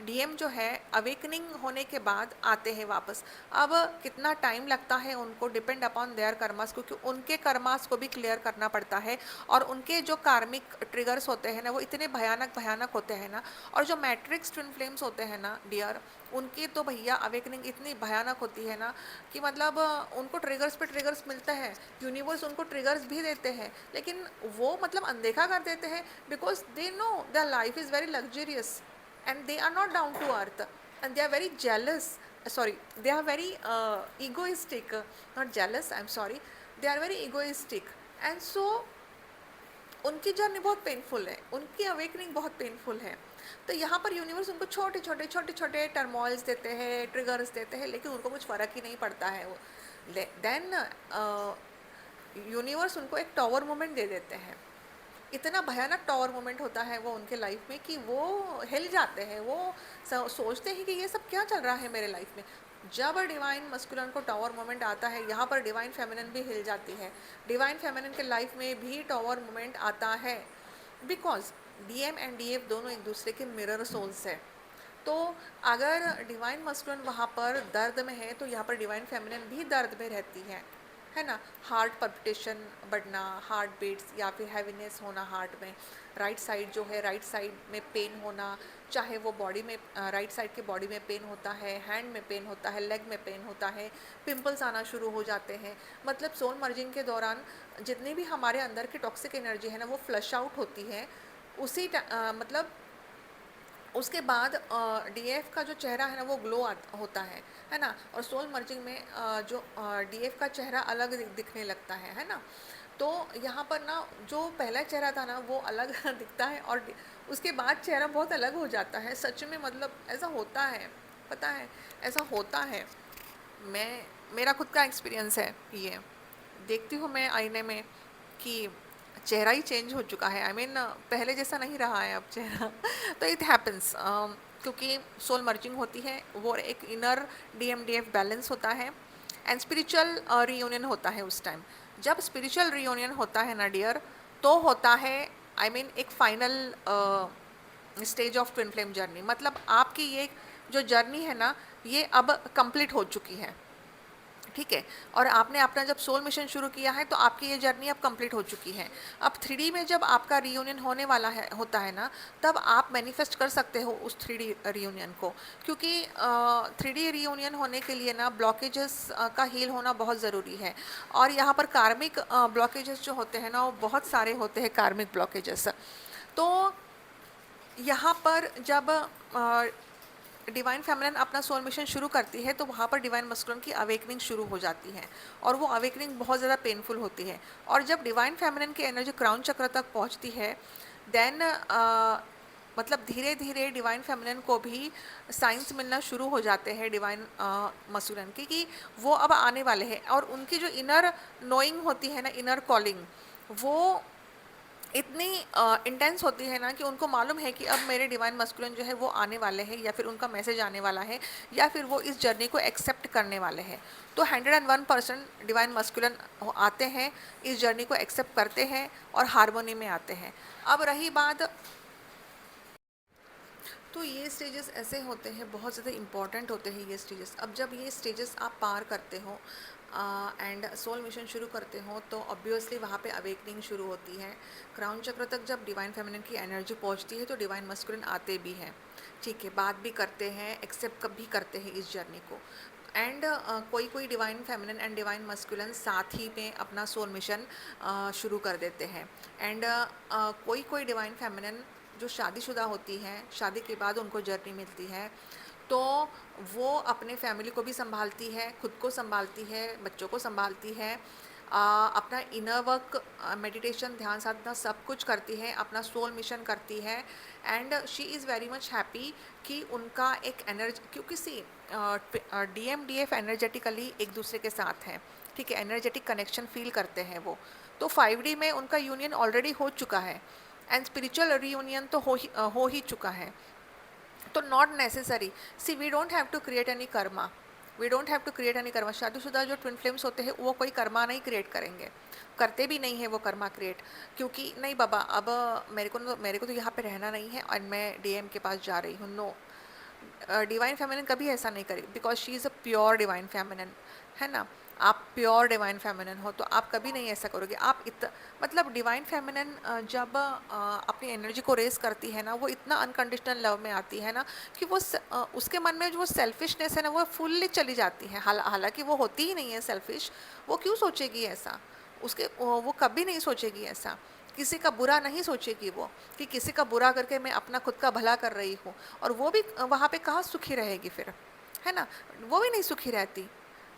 डीएम जो है अवेकनिंग होने के बाद आते हैं वापस। अब कितना टाइम लगता है उनको डिपेंड अपॉन देयर कर्मास, क्योंकि उनके कर्मास को भी क्लियर करना पड़ता है, और उनके जो कार्मिक ट्रिगर्स होते हैं ना वो इतने भयानक भयानक होते हैं ना, और जो मैट्रिक्स ट्विन फ्लेम्स होते हैं ना डियर, उनकी तो भैया अवेकनिंग इतनी भयानक होती है ना कि मतलब उनको ट्रिगर्स पे ट्रिगर्स मिलते हैं, यूनिवर्स उनको ट्रिगर्स भी देते हैं, लेकिन वो मतलब अनदेखा कर देते हैं, because they know the life is very luxurious and they are not down to earth and they are very jealous, sorry, they are very egoistic, not jealous, I'm sorry, they are very egoistic, and so उनकी journey बहुत painful है, उनकी awakening बहुत painful है। तो यहाँ पर universe उनको छोटे छोटे टर्मोइल्स देते हैं, ट्रिगर्स देते हैं, लेकिन उनको कुछ फ़र्क ही नहीं पड़ता है। वो देन यूनिवर्स उनको एक टॉवर मोमेंट दे देते हैं। इतना भयानक टॉवर मोमेंट होता है वो उनके लाइफ में कि वो हिल जाते हैं, वो सोचते हैं कि ये सब क्या चल रहा है मेरे लाइफ में। जब डिवाइन मस्कुलिन को टॉवर मोमेंट आता है, यहाँ पर डिवाइन फेमिनिन भी हिल जाती है। डिवाइन फेमिनिन के लाइफ में भी टॉवर मोमेंट आता है, बिकॉज डीएम एंड डीएफ दोनों एक दूसरे के मिरर सोल्स है। तो अगर डिवाइन मस्कुलिन वहाँ पर दर्द में है, तो यहाँ पर डिवाइन फेमिनिन भी दर्द में रहती है ना। हार्ट पल्पिटेशन बढ़ना, हार्ट बीट्स या फिर हैवीनेस होना हार्ट में, राइट साइड जो है, राइट साइड में पेन होना, चाहे वो बॉडी में राइट साइड के बॉडी में पेन होता है, हैंड में पेन होता है, लेग में पेन होता है, पिंपल्स आना शुरू हो जाते हैं। मतलब सोल मर्जिंग के दौरान जितनी भी हमारे अंदर की टॉक्सिक एनर्जी है ना वो फ्लश आउट होती है। उसी मतलब उसके बाद डीएफ का जो चेहरा है ना वो ग्लो होता है ना। और सोल मर्जिंग में जो डीएफ का चेहरा अलग दिखने लगता है ना। तो यहाँ पर ना जो पहला चेहरा था ना वो अलग दिखता है, और उसके बाद चेहरा बहुत अलग हो जाता है। सच में मतलब ऐसा होता है, पता है, ऐसा होता है। मैं मेरा खुद का एक्सपीरियंस है ये, देखती हूँ मैं आईने में कि चेहरा ही चेंज हो चुका है। आई मीन पहले जैसा नहीं रहा है अब चेहरा। तो इट हैपन्स क्योंकि सोल मर्जिंग होती है, वो एक इनर डीएमडीएफ बैलेंस होता है, एंड स्पिरिचुअल रियूनियन होता है उस टाइम। जब स्पिरिचुअल रियूनियन होता है ना डियर, तो होता है आई मीन एक final stage of twin flame journey. मतलब आपकी ये जो जर्नी है ना ये अब कंप्लीट हो चुकी है, ठीक है। और आपने अपना जब सोल मिशन शुरू किया है तो आपकी ये जर्नी अब कंप्लीट हो चुकी है। अब 3D में जब आपका रीयूनियन होने वाला है होता है ना, तब आप मैनिफेस्ट कर सकते हो उस 3D रीयूनियन को, क्योंकि 3D रीयूनियन होने के लिए ना ब्लॉकेजेस का हील होना बहुत ज़रूरी है। और यहाँ पर कार्मिक ब्लॉकेजेस जो होते हैं ना वो बहुत सारे होते हैं, कार्मिक ब्लॉकेजेस। तो यहाँ पर जब डिवाइन फेमिनिन अपना सोल मिशन शुरू करती है तो वहाँ पर डिवाइन मस्कुलिन की अवेकनिंग शुरू हो जाती है, और वो अवेकनिंग बहुत ज़्यादा पेनफुल होती है। और जब डिवाइन फेमिनिन की एनर्जी क्राउन चक्र तक पहुँचती है, देन मतलब धीरे धीरे डिवाइन फेमिनिन को भी साइंस मिलना शुरू हो जाते हैं डिवाइन मस्कुलिन की, कि वो अब आने वाले हैं। और उनकी जो इनर नोइंग होती है ना, इनर कॉलिंग, वो इतनी इंटेंस होती है ना कि उनको मालूम है कि अब मेरे डिवाइन मस्कुलिन जो है वो आने वाले हैं, या फिर उनका मैसेज आने वाला है, या फिर वो इस जर्नी को एक्सेप्ट करने वाले हैं। तो 101% डिवाइन मस्कुलिन आते हैं, इस जर्नी को एक्सेप्ट करते हैं और हार्मोनी में आते हैं। अब रही बात, तो ये स्टेजेस ऐसे होते हैं, बहुत ज़्यादा इम्पॉर्टेंट होते हैं ये स्टेजेस। अब जब ये स्टेजेस आप पार करते हो एंड सोल मिशन शुरू करते हो, तो ऑब्वियसली वहाँ पे अवेकनिंग शुरू होती है। क्राउन चक्र तक जब डिवाइन फेमिनिन की एनर्जी पहुँचती है तो डिवाइन मस्कुलिन आते भी हैं, ठीक है, बात भी करते हैं, एक्सेप्ट भी करते हैं इस जर्नी को। एंड कोई divine feminine and divine masculine साथ ही में अपना सोल मिशन शुरू कर देते हैं। एंड कोई डिवाइन फेमिनिन जो शादीशुदा होती हैं, शादी के बाद उनको जर्नी मिलती है, तो वो अपने फैमिली को भी संभालती है, खुद को संभालती है, बच्चों को संभालती है, अपना इनर वर्क, मेडिटेशन, ध्यान साधना सब कुछ करती है, अपना सोल मिशन करती है। And she is very much happy कि उनका एक एनर्जी, क्योंकि सी DMDF एनर्जेटिकली एक दूसरे के साथ हैं, ठीक है, एनर्जेटिक कनेक्शन फील करते हैं वो। तो 5D में उनका यूनियन ऑलरेडी हो चुका है, एंड स्पिरिचुअल रीयूनियन तो हो ही चुका है। तो not necessary, see we don't have to create any karma, we don't have to create any karma. शादीशुदा जो ट्विन फ्लेम्स होते हैं वो कोई कर्मा नहीं क्रिएट करेंगे, करते भी नहीं है वो कर्मा क्रिएट, क्योंकि नहीं बाबा अब मेरे को तो यहाँ पे रहना नहीं है और मैं डीएम के पास जा रही हूँ। नो, डिवाइन फेमिनिन कभी ऐसा नहीं करेगी, because she is a pure divine feminine, है ना। आप प्योर डिवाइन फेमिनिन हो तो आप कभी नहीं ऐसा करोगे। आप मतलब डिवाइन फेमिनिन जब अपनी एनर्जी को रेस करती है ना, वो इतना अनकंडीशनल लव में आती है ना कि वो उसके मन में जो सेल्फिशनेस है ना वो फुल्ली चली जाती है। हालांकि वो होती ही नहीं है सेल्फिश, वो क्यों सोचेगी ऐसा, वो कभी नहीं सोचेगी ऐसा, किसी का बुरा नहीं सोचेगी वो, कि किसी का बुरा करके मैं अपना खुद का भला कर रही हूँ। और वो भी वहाँ पे कहाँ सुखी रहेगी फिर, है ना, वो भी नहीं सुखी रहती,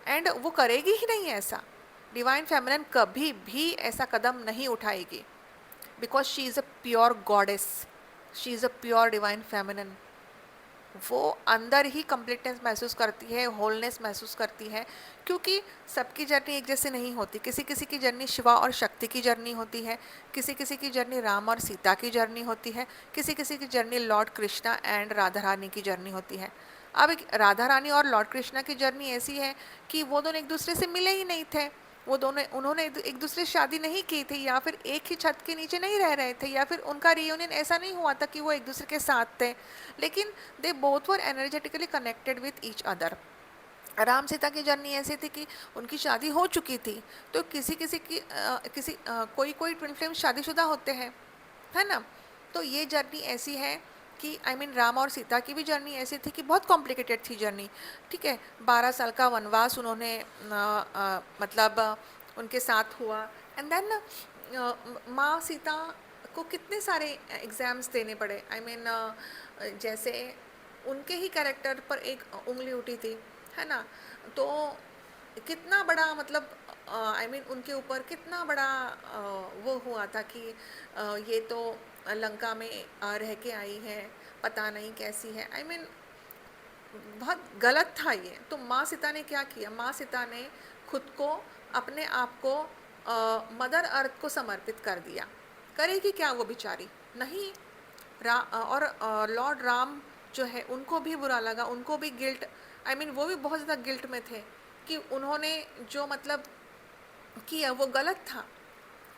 एंड वो करेगी ही नहीं ऐसा। डिवाइन फेमिनिन कभी भी ऐसा कदम नहीं उठाएगी, because she is a pure goddess, she is a pure divine feminine. वो अंदर ही कंप्लीटनेस महसूस करती है, होलनेस महसूस करती है, क्योंकि सबकी जर्नी एक जैसी नहीं होती। किसी किसी की जर्नी शिवा और शक्ति की जर्नी होती है, किसी किसी की जर्नी राम और सीता की जर्नी होती है, किसी किसी की journey lord Krishna and Radha Rani की जर्नी होती है। अब राधा रानी और लॉर्ड कृष्णा की जर्नी ऐसी है कि वो दोनों एक दूसरे से मिले ही नहीं थे, वो दोनों उन्होंने एक दूसरे से शादी नहीं की थी, या फिर एक ही छत के नीचे नहीं रह रहे थे, या फिर उनका रियूनियन ऐसा नहीं हुआ था कि वो एक दूसरे के साथ थे, लेकिन they both were energetically connected with each other. Ram Sita की जर्नी ऐसी थी कि उनकी शादी हो चुकी थी, तो किसी किसी की कोई कोई ट्विन फ्लेम शादीशुदा होते हैं, है ना। तो ये जर्नी ऐसी है कि राम और सीता की भी जर्नी ऐसी थी कि बहुत कॉम्प्लिकेटेड थी जर्नी, ठीक है। 12 साल का वनवास उन्होंने मतलब उनके साथ हुआ, एंड देन माँ सीता को कितने सारे एग्ज़ाम्स देने पड़े। जैसे उनके ही कैरेक्टर पर एक उंगली उठी थी, है ना। तो कितना बड़ा मतलब उनके ऊपर कितना बड़ा वो हुआ था कि ये तो लंका में रह के आई है, पता नहीं कैसी है। बहुत गलत था ये। तो माँ सीता ने क्या किया, माँ सीता ने खुद को, अपने आप को मदर अर्थ को समर्पित कर दिया। करेगी क्या वो बेचारी, नहीं। और लॉर्ड राम जो है उनको भी बुरा लगा, उनको भी गिल्ट, वो भी बहुत ज़्यादा गिल्ट में थे कि उन्होंने जो मतलब किया वो गलत था,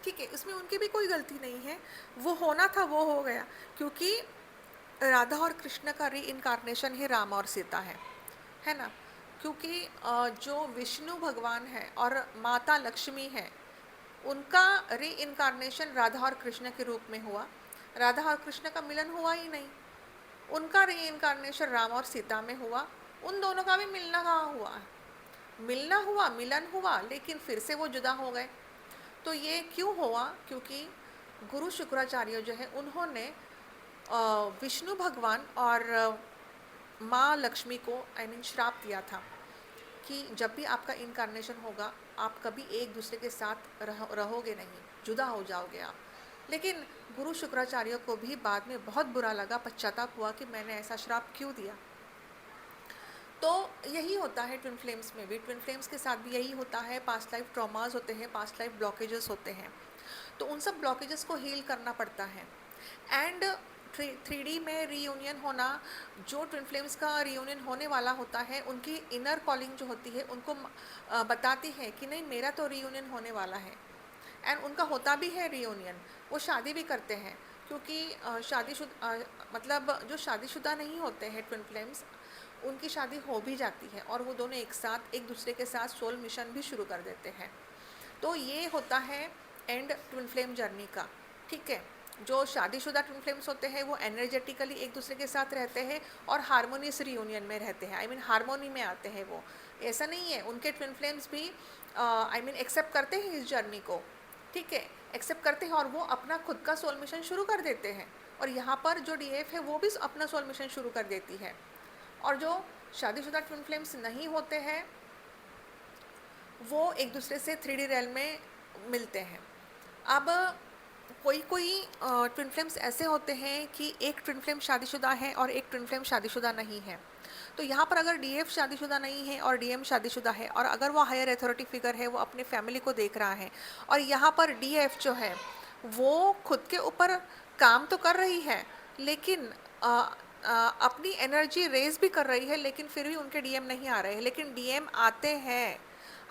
ठीक है, इसमें उनकी भी कोई गलती नहीं है। वो होना था वो हो गया, क्योंकि राधा और कृष्ण का री इनकारनेशन ही राम और सीता है ना। क्योंकि जो विष्णु भगवान है और माता लक्ष्मी है, उनका री इनकारनेशन राधा और कृष्ण के रूप में हुआ। राधा और कृष्ण का मिलन हुआ ही नहीं, उनका री इनकारनेशन राम और सीता में हुआ। उन दोनों का भी मिलना कहाँ हुआ, मिलना हुआ, मिलन हुआ, लेकिन फिर से वो जुदा हो गए। तो ये क्यों हुआ, क्योंकि गुरु शुक्राचार्य जो है उन्होंने विष्णु भगवान और माँ लक्ष्मी को श्राप दिया था कि जब भी आपका इनकारनेशन होगा आप कभी एक दूसरे के साथ रहोगे नहीं, जुदा हो जाओगे आप। लेकिन गुरु शुक्राचार्य को भी बाद में बहुत बुरा लगा, पश्चाताप हुआ कि मैंने ऐसा श्राप क्यों दिया। तो यही होता है ट्विन फ्लेम्स में भी, ट्विन फ्लेम्स के साथ भी यही होता है। पास्ट लाइफ ट्रॉमास होते हैं, पास्ट लाइफ ब्लॉकेजेस होते हैं, तो उन सब ब्लॉकेजेस को हील करना पड़ता है। एंड 3D में रीयूनियन होना, जो ट्विन फ्लेम्स का रीयूनियन होने वाला होता है उनकी इनर कॉलिंग जो होती है उनको बताती है कि नहीं मेरा तो रीयूनियन होने वाला है। एंड उनका होता भी है रीयूनियन, वो शादी भी करते हैं, क्योंकि शादीशुदा मतलब जो शादीशुदा नहीं होते हैं ट्विन फ्लेम्स, उनकी शादी हो भी जाती है और वो दोनों एक साथ एक दूसरे के साथ सोल मिशन भी शुरू कर देते हैं। तो ये होता है एंड ट्विन फ्लेम जर्नी का, ठीक है। जो शादीशुदा ट्विन फ्लेम्स होते हैं वो एनर्जेटिकली एक दूसरे के साथ रहते हैं और हारमोनियस रीयूनियन में रहते हैं, हारमोनी में आते हैं वो। ऐसा नहीं है, उनके ट्विन फ्लेम्स भी एक्सेप्ट करते हैं इस जर्नी को, ठीक है, एक्सेप्ट करते हैं और वो अपना खुद का सोल मिशन शुरू कर देते हैं। और यहाँ पर जो डीएफ है वो भी अपना सोल मिशन शुरू कर देती है। और जो शादीशुदा ट्विन फ्लेम्स नहीं होते हैं वो एक दूसरे से 3D रेल में मिलते हैं। अब कोई कोई ट्विन फ्लेम्स ऐसे होते हैं कि एक ट्विन फ्लेम शादीशुदा है और एक ट्विन फ्लेम शादीशुदा नहीं है। तो यहाँ पर अगर डीएफ शादीशुदा नहीं है और डीएम शादीशुदा है, और अगर वो हायर अथॉरिटी फिगर है, वो अपने फैमिली को देख रहा है, और यहाँ पर डीएफ जो है वो खुद के ऊपर काम तो कर रही है, लेकिन अपनी एनर्जी रेज़ भी कर रही है, लेकिन फिर भी उनके डीएम नहीं आ रहे हैं, लेकिन डीएम आते हैं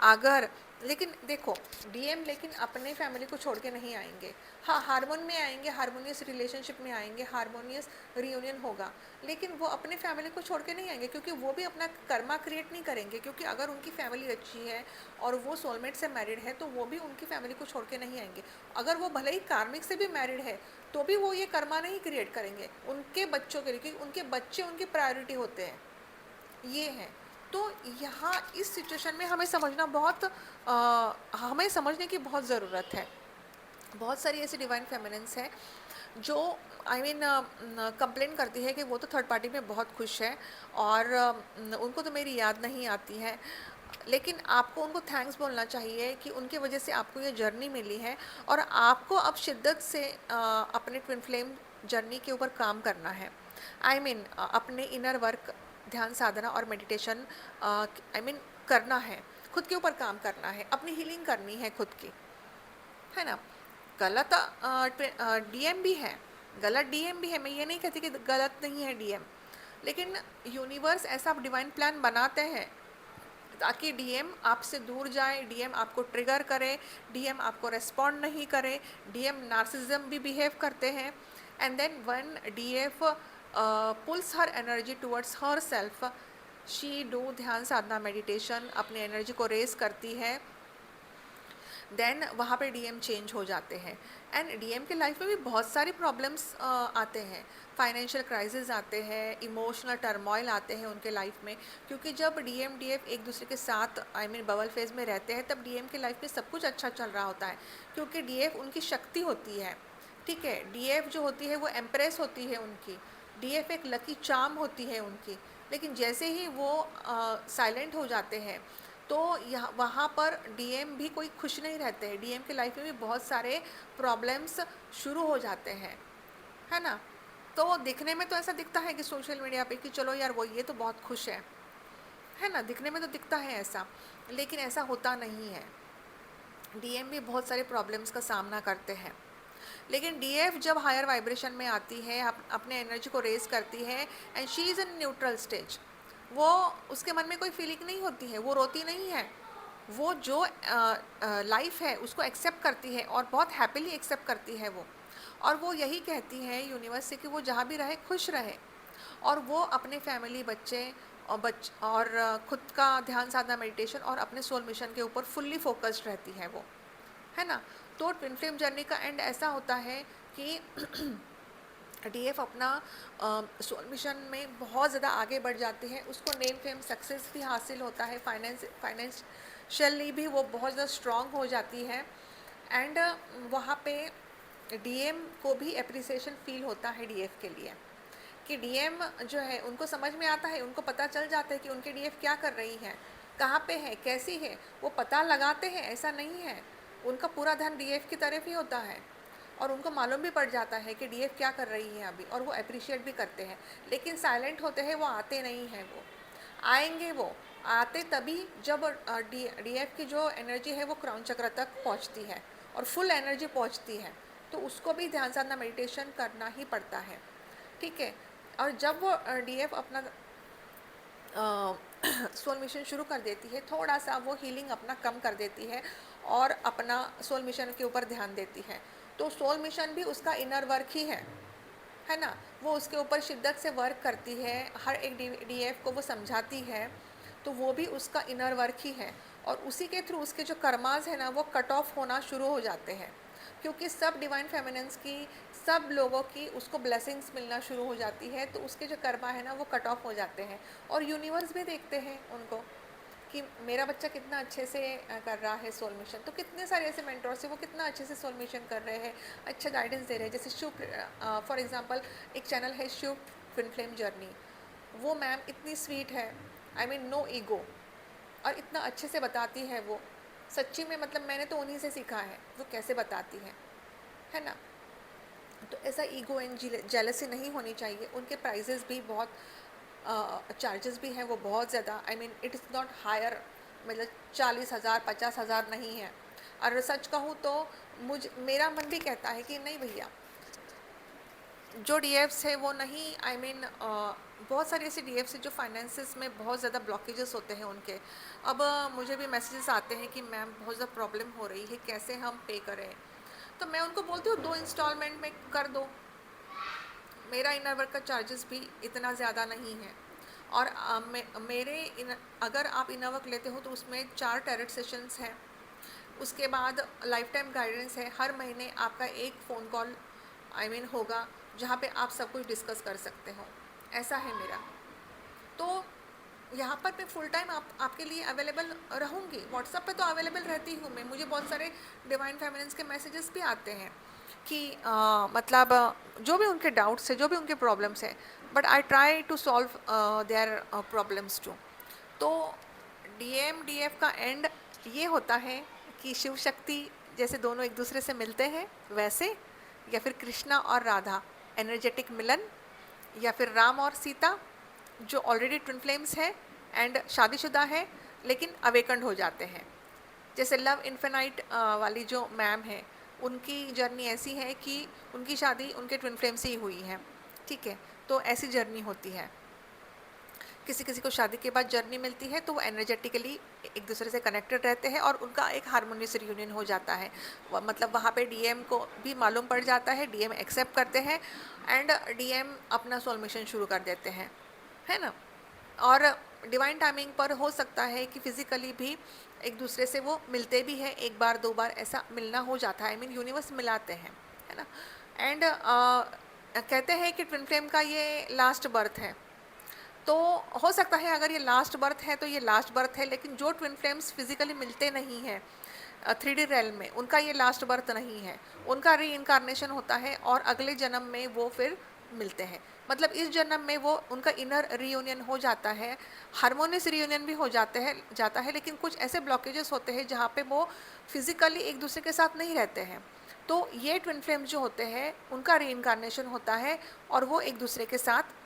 अगर, लेकिन देखो डीएम लेकिन अपने फैमिली को छोड़ के नहीं आएंगे। हाँ, हारमोन में आएंगे, हारमोनियस रिलेशनशिप में आएंगे, हारमोनियस रियूनियन होगा, लेकिन वो अपने फैमिली को छोड़ के नहीं आएंगे, क्योंकि वो भी अपना कर्मा क्रिएट नहीं करेंगे। क्योंकि अगर उनकी फैमिली अच्छी है और वो सोलमेट से मैरिड है, तो वो भी उनकी फैमिली को छोड़ के नहीं आएंगे। अगर वो भले ही कार्मिक से भी मैरिड है, तो भी वो ये कर्मा नहीं क्रिएट करेंगे उनके बच्चों के लिए, क्योंकि उनके बच्चे उनकी प्रायोरिटी होते हैं। ये है। तो यहाँ इस सिचुएशन में हमें समझना बहुत हमें समझने की बहुत ज़रूरत है। बहुत सारी ऐसी डिवाइन फेमिनिन्स हैं जो आई मीन कंप्लेन करती है कि वो तो थर्ड पार्टी में बहुत खुश है और उनको तो मेरी याद नहीं आती है। लेकिन आपको उनको थैंक्स बोलना चाहिए कि उनके वजह से आपको ये जर्नी मिली है, और आपको अब शिद्दत से अपने ट्विन फ्लेम जर्नी के ऊपर काम करना है। आई मीन अपने इनर वर्क, ध्यान साधना और मेडिटेशन आई मीन करना है, खुद के ऊपर काम करना है, अपनी हीलिंग करनी है खुद की, है ना। गलत डीएम भी है, गलत डीएम भी है, मैं ये नहीं कहती कि गलत नहीं है डीएम, लेकिन यूनिवर्स ऐसा डिवाइन प्लान बनाते हैं ताकि डीएम आपसे दूर जाए, डीएम आपको ट्रिगर करे, डीएम आपको रेस्पॉन्ड नहीं करे, डीएम नार्सिज्म भी बिहेव करते हैं। And then one DF pulls her energy towards her self, she do dhyan sadhana meditation, अपनी एनर्जी को रेज करती है, देन वहाँ पे डीएम चेंज हो जाते हैं। एंड डीएम के लाइफ में भी बहुत सारी प्रॉब्लम्स आते हैं, फाइनेंशियल क्राइसिस आते हैं, इमोशनल टर्मोइल आते हैं उनके लाइफ में, क्योंकि जब डीएम डीएफ एक दूसरे के साथ आई मीन बबल फेज में रहते हैं, तब डीएम के लाइफ में सब कुछ अच्छा चल रहा होता है, क्योंकि डीएफ उनकी शक्ति होती है। ठीक है, डीएफ जो होती है वो एम्प्रेस होती है उनकी, डीएफ एक लकी चार्म होती है उनकी। लेकिन जैसे ही वो साइलेंट हो जाते हैं, तो यहाँ वहाँ पर डीएम भी कोई खुश नहीं रहते हैं, डीएम के लाइफ में भी बहुत सारे प्रॉब्लम्स शुरू हो जाते हैं, है ना। तो दिखने में तो ऐसा दिखता है कि सोशल मीडिया पे कि चलो यार वो ये तो बहुत खुश है ना, दिखने में तो दिखता है ऐसा, लेकिन ऐसा होता नहीं है। डीएम भी बहुत सारे प्रॉब्लम्स का सामना करते हैं, लेकिन डीएफ जब हायर वाइब्रेशन में आती है, अपने एनर्जी को रेज करती है, and she is in neutral stage, वो उसके मन में कोई फीलिंग नहीं होती है, वो रोती नहीं है, वो जो लाइफ है उसको एक्सेप्ट करती है और बहुत हैप्पीली एक्सेप्ट करती है वो, और वो यही कहती है यूनिवर्स से कि वो जहाँ भी रहे खुश रहे, और वो अपने फैमिली, बच्चे और खुद का ध्यान साधना मेडिटेशन और अपने सोल मिशन के ऊपर फुल्ली फोकस्ड रहती है वो, है ना। तो ट्विन फ्लेम जर्नी का एंड ऐसा होता है कि डीएफ अपना सोल मिशन में बहुत ज़्यादा आगे बढ़ जाती है, उसको नेम फेम सक्सेस भी हासिल होता है, फाइनेंशियली भी वो बहुत ज़्यादा स्ट्रॉन्ग हो जाती है। एंड वहाँ पे डीएम को भी अप्रिसिएशन फील होता है डीएफ के लिए, कि डीएम जो है उनको समझ में आता है, उनको पता चल जाता है कि उनके डीएफ क्या कर रही है, कहाँ पे है, कैसी है, वो पता लगाते हैं, ऐसा नहीं है, उनका पूरा ध्यान डीएफ की तरफ ही होता है, और उनको मालूम भी पड़ जाता है कि डीएफ क्या कर रही है अभी, और वो अप्रिशिएट भी करते हैं। लेकिन साइलेंट होते हैं, वो आते नहीं हैं, वो आएंगे, वो आते तभी जब डीएफ की जो एनर्जी है वो क्राउन चक्र तक पहुंचती है और फुल एनर्जी पहुंचती है, तो उसको भी ध्यान साधना मेडिटेशन करना ही पड़ता है। ठीक है, और जब वो डीएफ अपना सोल मिशन शुरू कर देती है, थोड़ा सा वो हीलिंग अपना कम कर देती है और अपना सोल मिशन के ऊपर ध्यान देती है, तो सोल मिशन भी उसका इनर वर्क ही है ना। वो उसके ऊपर शिद्दत से वर्क करती है, हर एक डीएफ को वो समझाती है, तो वो भी उसका इनर वर्क ही है, और उसी के थ्रू उसके जो कर्माज है ना वो कट ऑफ होना शुरू हो जाते हैं, क्योंकि सब डिवाइन फेमिनिन्स की, सब लोगों की उसको ब्लेसिंग्स मिलना शुरू हो जाती है, तो उसके जो कर्मा है ना वो कट ऑफ हो जाते हैं, और यूनिवर्स भी देखते हैं उनको कि मेरा बच्चा कितना अच्छे से कर रहा है सोल मिशन। तो कितने सारे ऐसे मेंटर्स हैं वो कितना अच्छे से सोल मिशन कर रहे हैं, अच्छा गाइडेंस दे रहे हैं। जैसे शिव फॉर एग्जांपल एक चैनल है शिव ट्विन फ्लेम जर्नी, वो मैम इतनी स्वीट है, आई मीन नो ईगो, और इतना अच्छे से बताती है वो, सच्ची में मतलब मैंने तो उन्हीं से सीखा है वो कैसे बताती है ना। तो ऐसा ईगो एंड जेलसी नहीं होनी चाहिए। उनके प्राइजेस भी बहुत चार्जेस भी हैं वो बहुत ज़्यादा, I mean it is not higher, मतलब 40,000 50,000 नहीं है। और सच कहूँ तो मेरा मन भी कहता है कि नहीं भैया, जो डीएफ्स है वो नहीं, आई मीन बहुत सारे ऐसे डीएफ्स हैं जो फाइनेंसिस में बहुत ज़्यादा ब्लॉकेजेस होते हैं उनके। अब मुझे भी मैसेजेस आते हैं कि मैम बहुत ज़्यादा प्रॉब्लम हो रही है, कैसे हम पे करें। तो मैं उनको बोलती हूँ 2 इंस्टॉलमेंट में कर दो, मेरा इनर वर्क का चार्जेस भी इतना ज़्यादा नहीं है। और अगर आप इनर वर्क लेते हो तो उसमें 4 टैरेट सेशंस हैं, उसके बाद लाइफ टाइम गाइडेंस है, हर महीने आपका एक फ़ोन कॉल आई मीन होगा जहाँ पे आप सब कुछ डिस्कस कर सकते हो, ऐसा है मेरा। तो यहाँ पर मैं फुल टाइम आपके लिए अवेलेबल रहूँगी, व्हाट्सएप पे तो अवेलेबल रहती हूँ मैं। मुझे बहुत सारे डिवाइन फेमिनिन्स के मैसेजेस भी आते हैं कि मतलब जो भी उनके डाउट्स है, जो भी उनके प्रॉब्लम्स है, but I try to solve their problems too. तो डीएम डीएफ का एंड ये होता है कि शिव शक्ति जैसे दोनों एक दूसरे से मिलते हैं वैसे, या फिर कृष्णा और राधा एनर्जेटिक मिलन, या फिर राम और सीता जो ऑलरेडी ट्विन फ्लेम्स है एंड शादीशुदा है लेकिन अवेकंड हो जाते हैं। जैसे लव इन्फिनाइट वाली जो मैम है, उनकी जर्नी ऐसी है कि उनकी शादी उनके ट्विन फ्लेम से ही हुई है, ठीक है। तो ऐसी जर्नी होती है, किसी किसी को शादी के बाद जर्नी मिलती है तो वो एनर्जेटिकली एक दूसरे से कनेक्टेड रहते हैं और उनका एक हारमोनियस रियूनियन हो जाता है। मतलब वहाँ पे डीएम को भी मालूम पड़ जाता है, डीएम एक्सेप्ट करते हैं एंड डीएम अपना सोल मिशन शुरू कर देते हैं, है ना। और डिवाइन टाइमिंग पर हो सकता है कि फिजिकली भी एक दूसरे से वो मिलते भी हैं, एक बार 2 बार ऐसा मिलना हो जाता है, आई मीन यूनिवर्स मिलाते हैं, है ना। एंड कहते हैं कि ट्विन फ्लेम का ये लास्ट बर्थ है। तो हो सकता है अगर ये लास्ट बर्थ है तो ये लास्ट बर्थ है, लेकिन जो ट्विन फ्लेम्स फिजिकली मिलते नहीं हैं 3D रेल में, उनका ये लास्ट बर्थ नहीं है, उनका री इनकारनेशन होता है और अगले जन्म में वो फिर मिलते हैं। मतलब इस जन्म में वो उनका इनर रीयूनियन हो जाता है, हारमोनियस रीयूनियन भी हो जाता है, लेकिन कुछ ऐसे ब्लॉकेजेस होते हैं जहाँ पे वो फिजिकली एक दूसरे के साथ नहीं रहते हैं। तो ये ट्विन फ्लेम्स जो होते हैं उनका री इनकारनेशन होता है और वो एक दूसरे के साथ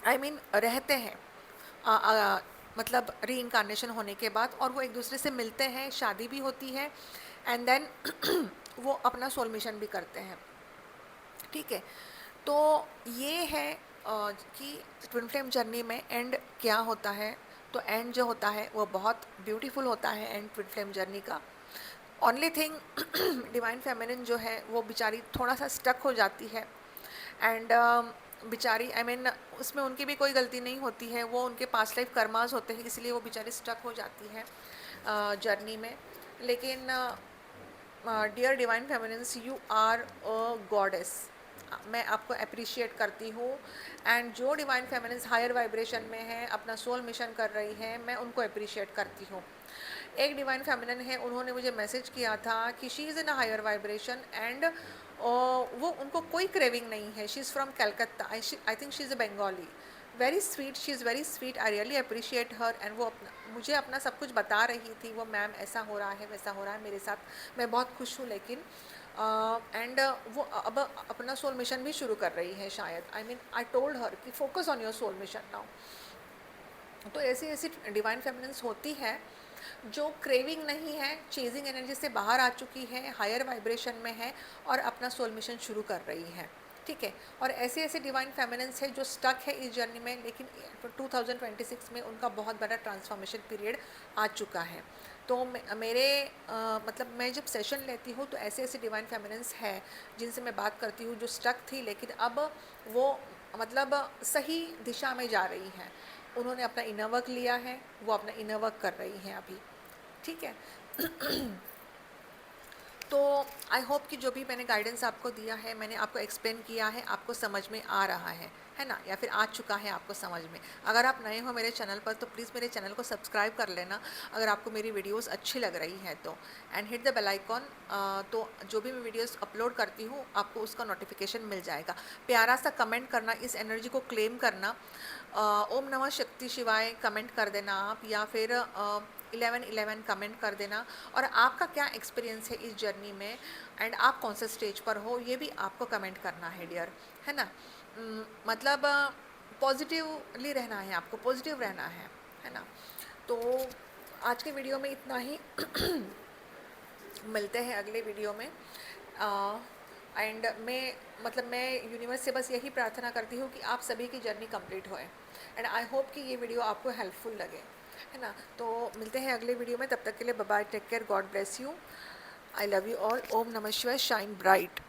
आई मीन रहते हैं, मतलब री इनकारनेशन होने के बाद, और वो एक दूसरे से मिलते हैं, शादी भी होती है एंड देन वो अपना सोल मिशन भी करते हैं, ठीक है। तो ये है कि ट्विन फ्लेम जर्नी में एंड क्या होता है। तो एंड जो होता है वो बहुत ब्यूटीफुल होता है एंड ट्विन फ्लेम जर्नी का। ओनली थिंग डिवाइन फेमिनिन जो है वो बेचारी थोड़ा सा स्टक हो जाती है एंड बेचारी आई मीन उसमें उनकी भी कोई गलती नहीं होती है, वो उनके पास्ट लाइफ कर्मास होते हैं, इसलिए वो बेचारी स्टक हो जाती है जर्नी में। लेकिन dear divine feminines, you are a goddess, मैं आपको अप्रिशिएट करती हूँ। एंड जो डिवाइन फेमिनिन्स हायर वाइब्रेशन में है, अपना सोल मिशन कर रही है, मैं उनको अप्रिशिएट करती हूँ। एक डिवाइन फेमिनिन है, उन्होंने मुझे मैसेज किया था कि she is in a higher vibration and वो उनको कोई क्रेविंग नहीं है, she is from Calcutta, I think she is a Bengali, very sweet, she is very sweet, I really appreciate her. And वो मुझे अपना सब कुछ बता रही थी, वो मैम ऐसा हो रहा है वैसा हो रहा है मेरे साथ, मैं बहुत खुश हूँ। लेकिन एंड वो अब अपना सोल मिशन भी शुरू कर रही है शायद, I mean I told her कि focus on your soul mission now. तो ऐसी ऐसी डिवाइन फेमिनिन्स होती है जो क्रेविंग नहीं है, चेजिंग एनर्जी से बाहर आ चुकी है, हायर वाइब्रेशन में है और अपना सोल मिशन शुरू कर रही है, ठीक है। और ऐसे ऐसे डिवाइन फेमिनिन्स है जो स्टक है इस जर्नी में, लेकिन 2026 में उनका बहुत बड़ा ट्रांसफॉर्मेशन पीरियड आ चुका है। तो मेरे मतलब मैं जब सेशन लेती हूँ तो ऐसे ऐसे डिवाइन फेमिनिन्स है जिनसे मैं बात करती हूँ जो स्टक थी, लेकिन अब वो मतलब सही दिशा में जा रही हैं, उन्होंने अपना इनर वर्क लिया है, वो अपना इनर वर्क कर रही हैं अभी, ठीक है। तो आई होप कि जो भी मैंने गाइडेंस आपको दिया है, मैंने आपको एक्सप्लेन किया है, आपको समझ में आ रहा है ना, या फिर आ चुका है आपको समझ में। अगर आप नए हो मेरे चैनल पर तो प्लीज़ मेरे चैनल को सब्सक्राइब कर लेना अगर आपको मेरी वीडियोस अच्छी लग रही है तो, and hit the bell icon, तो जो भी मैं वीडियोस अपलोड करती हूँ आपको उसका नोटिफिकेशन मिल जाएगा। प्यारा सा कमेंट करना, इस एनर्जी को क्लेम करना, ओम नमः शक्ति शिवाय कमेंट कर देना आप, या फिर 1111 कमेंट कर देना। और आपका क्या एक्सपीरियंस है इस जर्नी में एंड आप कौन से स्टेज पर हो ये भी आपको कमेंट करना है डियर, है ना। मतलब पॉजिटिवली रहना है, आपको पॉजिटिव रहना है ना। तो आज के वीडियो में इतना ही। मिलते हैं अगले वीडियो में। एंड मैं यूनिवर्स से बस यही प्रार्थना करती हूँ कि आप सभी की जर्नी कंप्लीट होए। एंड आई होप कि ये वीडियो आपको हेल्पफुल लगे, है ना। तो मिलते हैं अगले वीडियो में, तब तक के लिए bye bye, take care, God bless you, I love you all. ओम नमः शिवाय, शाइन ब्राइट।